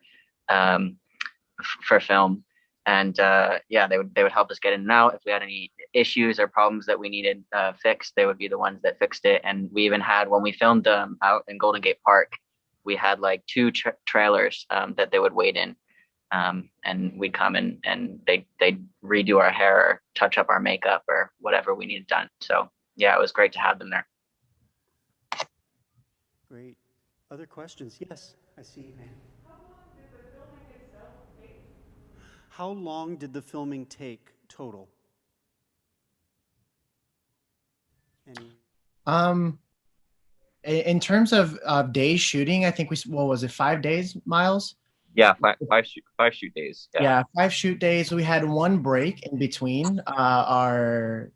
film. And they would help us get in and out. If we had any issues or problems that we needed fixed, they would be the ones that fixed it. And we even had, when we filmed out in Golden Gate Park, we had like 2 trailers that they would wait in, and we'd come in and they'd redo our hair or touch up our makeup or whatever we needed done. So yeah, it was great to have them there. great. Other questions? Yes, I see. How long did the filming take total? Any? In terms of days shooting, I think what was it, 5 days, Miles? Yeah, five shoot days. Yeah. Yeah, 5 shoot days. We had one break in between our,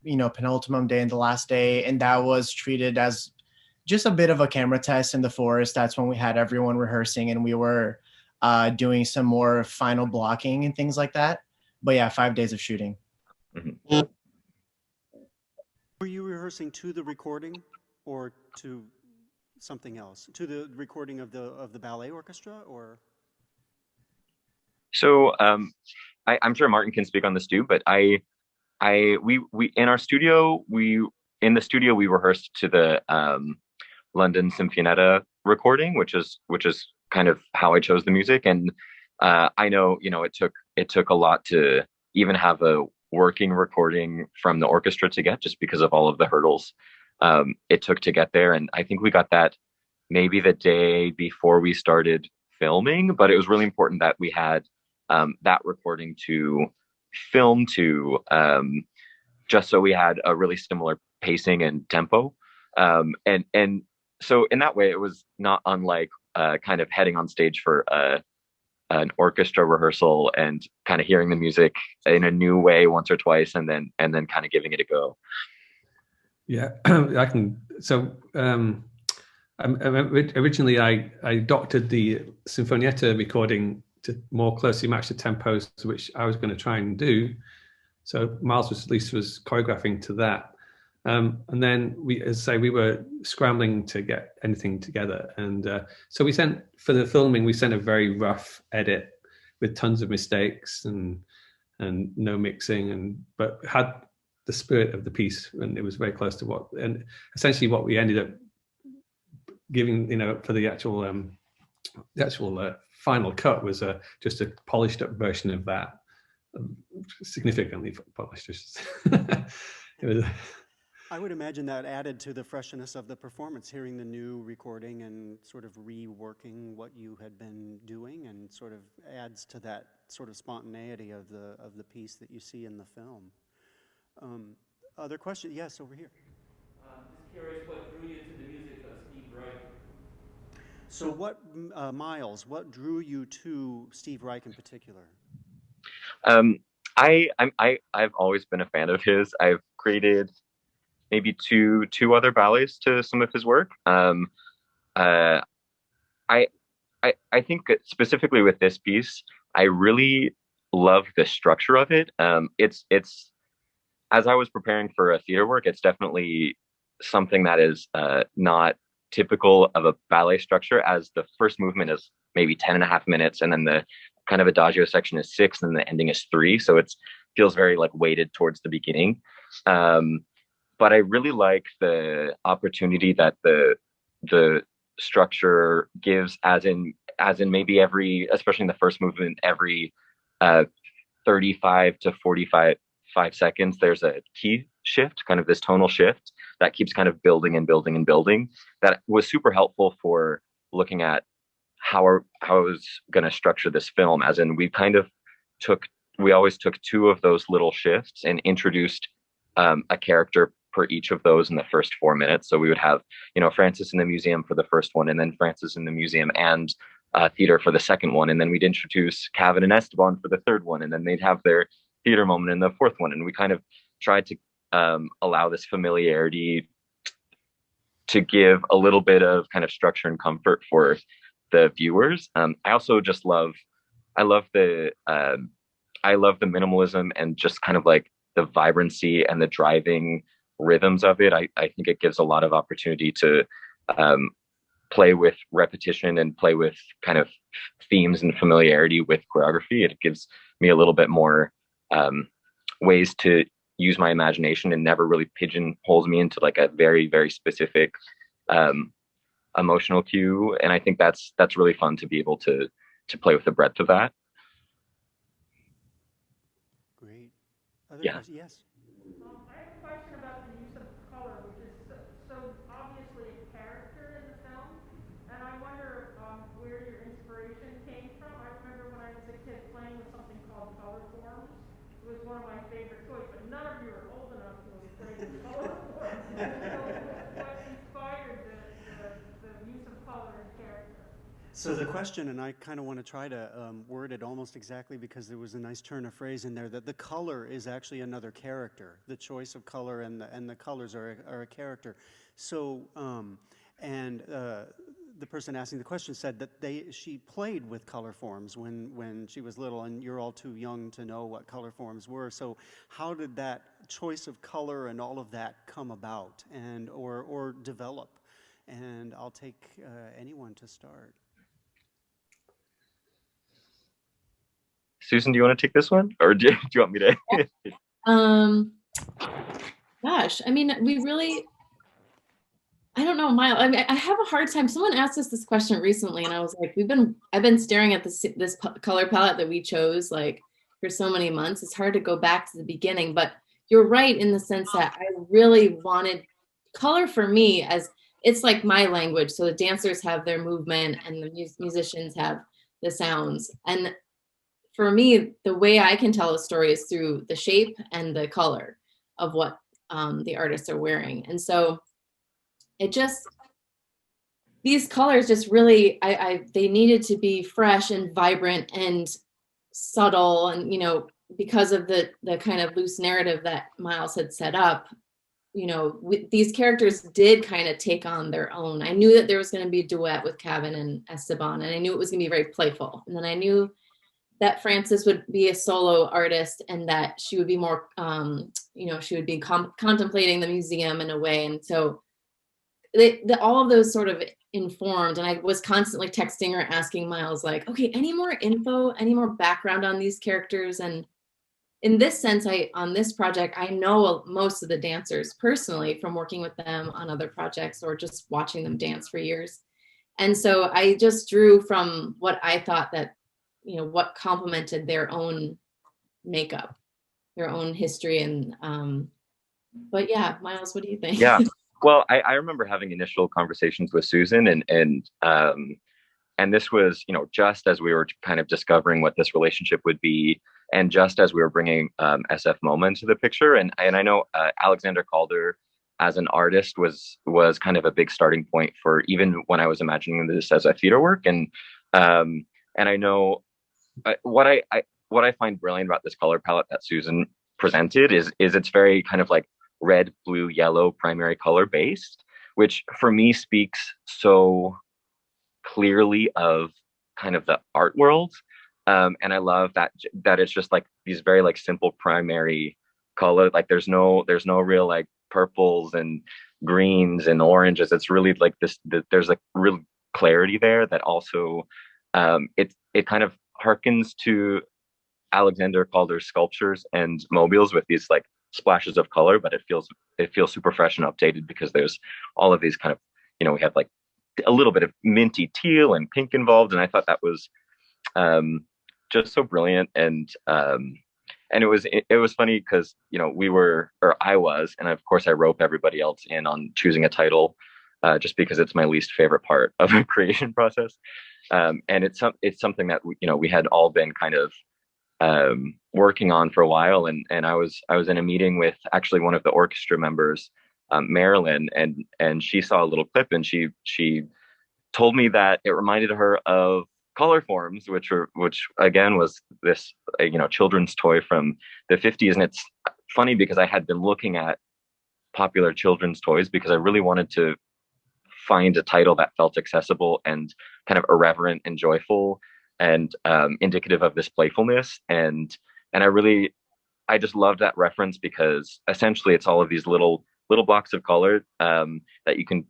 penultimate day and the last day, and that was treated as just a bit of a camera test in the forest. That's when we had everyone rehearsing, and we were doing some more final blocking and things like that. But yeah, 5 days of shooting. Mhm. Were you rehearsing to the recording or to something else? To the recording of the ballet orchestra, or? So I'm sure Martin can speak on this too, but we in our studio in the studio we rehearsed to the London Sinfonietta recording, which is kind of how I chose the music. And I know it took a lot to even have a working recording from the orchestra to get, just because of all of the hurdles it took to get there. And I think we got that maybe the day before we started filming, but it was really important that we had that recording to film to, just so we had a really similar pacing and tempo. And so in that way, it was not unlike kind of heading on stage for an orchestra rehearsal and kind of hearing the music in a new way once or twice, and then kind of giving it a go. Yeah, I can. So originally, I doctored the Sinfonietta recording to more closely match the tempos, which I was going to try and do. So Miles was choreographing to that. And then we were scrambling to get anything together. And so for the filming, we sent a very rough edit with tons of mistakes and no mixing, but had the spirit of the piece, and it was very close to and essentially what we ended up giving, for the actual final cut was just a polished up version of that, significantly polished. It was. I would imagine that added to the freshness of the performance, hearing the new recording and sort of reworking what you had been doing, and sort of adds to that sort of spontaneity of the piece that you see in the film. Other questions? Yes, over here. Just curious, what drew you to the music of Steve Reich? So Miles, what drew you to Steve Reich in particular? I've always been a fan of his. I've created maybe two other ballets to some of his work. I think that specifically with this piece, I really love the structure of it. It's as I was preparing for a theater work, it's definitely something that is not typical of a ballet structure, as the first movement is maybe 10.5 minutes, and then the kind of adagio section is 6, and the ending is 3. So it feels very like weighted towards the beginning. But I really like the opportunity that the structure gives, as in maybe especially in the first movement, every 35 to 45 seconds, there's a key shift, kind of this tonal shift that keeps kind of building and building and building. That was super helpful for looking at how I was going to structure this film, as in we always took 2 of those little shifts and introduced a character per each of those in the first 4 minutes. So we would have, Francis in the museum for the first one, and then Francis in the museum and theater for the second one. And then we'd introduce Kevin and Esteban for the third one, and then they'd have their theater moment in the fourth one. And we kind of tried to allow this familiarity to give a little bit of kind of structure and comfort for the viewers. I also just I love the minimalism and just kind of like the vibrancy and the driving rhythms of it. I think it gives a lot of opportunity to play with repetition and play with kind of themes and familiarity with choreography. It gives me a little bit more ways to use my imagination, and never really pigeonholes me into like a very, very specific emotional cue. And I think that's really fun to be able to play with the breadth of that. Great. Other Yeah. questions? Yes. I have a question about the use of color, which is so obviously a character in the film, and I wonder where your inspiration came from. I remember when I was a kid playing with something called COLORFORMS. It was one of my favorite toys, but none of you are old enough to have played with COLORFORMS. So what inspired the color and character? So the question, and I kind of want to try to word it almost exactly because there was a nice turn of phrase in there, that the color is actually another character. The choice of color and the colors are a character. So, the person asking the question said that she played with color forms when she was little, and you're all too young to know what color forms were. So how did that choice of color and all of that come about or develop? And I'll take anyone to start. Susan, do you want to take this one, or do you want me to? Gosh, I mean, I don't know, Miles. I mean, I have a hard time. Someone asked us this question recently, and I was like, I've been staring at this color palette that we chose like for so many months. It's hard to go back to the beginning, but you're right in the sense that I really wanted color for me as it's like my language. So the dancers have their movement, and the musicians have the sounds. And for me, the way I can tell a story is through the shape and the color of what the artists are wearing. And so these colors just really, they needed to be fresh and vibrant and subtle. And, because of the kind of loose narrative that Miles had set up, these characters did kind of take on their own. I knew that there was going to be a duet with Kevin and Esteban, and I knew it was going to be very playful. And then I knew that Frances would be a solo artist and that she would be more, she would be contemplating the museum in a way. And so all of those sort of informed, and I was constantly texting or asking Miles like, okay, any more info, any more background on these characters? And in this sense, on this project, I know most of the dancers personally from working with them on other projects or just watching them dance for years. And so I just drew from what I thought that, what complemented their own makeup, their own history. And, but yeah, Miles, what do you think? Yeah. Well, I remember having initial conversations with Susan, and this was, just as we were kind of discovering what this relationship would be, and just as we were bringing SF MoMA into the picture, and I know Alexander Calder as an artist was kind of a big starting point for even when I was imagining this as a theater work, and I know what I find brilliant about this color palette that Susan presented is it's very kind of like red, blue, yellow primary color based, which for me speaks so clearly of kind of the art world. And I love that it's just like these very like simple primary color. Like there's no real like purples and greens and oranges. It's really like there's like real clarity there that also it kind of harkens to Alexander Calder's sculptures and mobiles with these like splashes of color, but it feels super fresh and updated because there's all of these kind of, we have like a little bit of minty teal and pink involved, and I thought that was just so brilliant. And it was funny because I was, and of course I rope everybody else in on choosing a title, just because it's my least favorite part of the creation process. And it's something that we had all been kind of working on for a while, and I was in a meeting with actually one of the orchestra members, Marilyn, and she saw a little clip, and she told me that it reminded her of COLORFORMS, which again was this children's toy from the 50s. And it's funny because I had been looking at popular children's toys because I really wanted to find a title that felt accessible and kind of irreverent and joyful and indicative of this playfulness. And I just loved that reference because essentially it's all of these little blocks of color that you can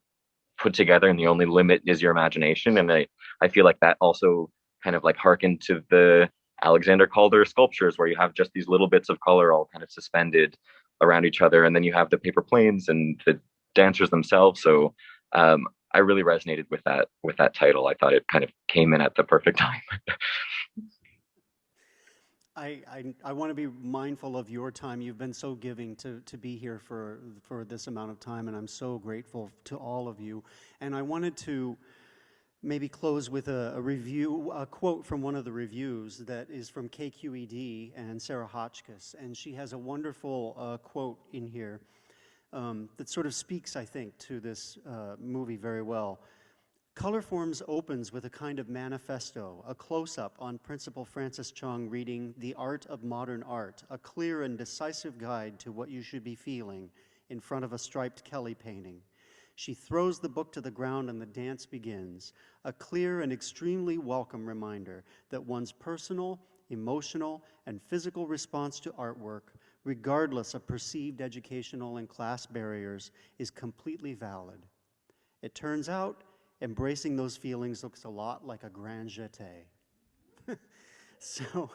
put together, and the only limit is your imagination. And I feel like that also kind of like harkened to the Alexander Calder sculptures, where you have just these little bits of color all kind of suspended around each other, and then you have the paper planes and the dancers themselves. So I really resonated with that title. I thought it kind of came in at the perfect time. I want to be mindful of your time. You've been so giving to be here for this amount of time, and I'm so grateful to all of you. And I wanted to maybe close with a quote from one of the reviews that is from KQED and Sarah Hotchkiss, and she has a wonderful quote in here that sort of speaks, I think, to this movie very well. COLORFORMS opens with a kind of manifesto, a close-up on Principal Francis Chung reading The Art of Modern Art, a clear and decisive guide to what you should be feeling in front of a striped Kelly painting. She throws the book to the ground and the dance begins, a clear and extremely welcome reminder that one's personal, emotional, and physical response to artwork, regardless of perceived educational and class barriers, is completely valid. It turns out, embracing those feelings looks a lot like a grand jeté. So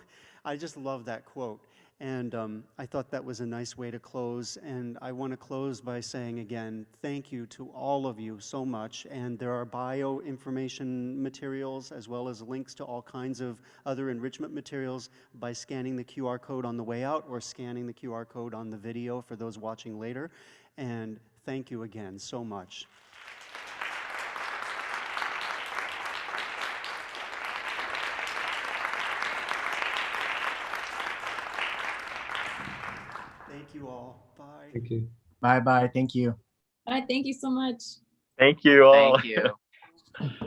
I just love that quote. And I thought that was a nice way to close. And I want to close by saying again, thank you to all of you so much. And there are bio information materials as well as links to all kinds of other enrichment materials by scanning the QR code on the way out or scanning the QR code on the video for those watching later. And thank you again so much. Thank you all. Bye. Thank you. Bye bye. Thank you. Bye. Thank you so much. Thank you all. Thank you.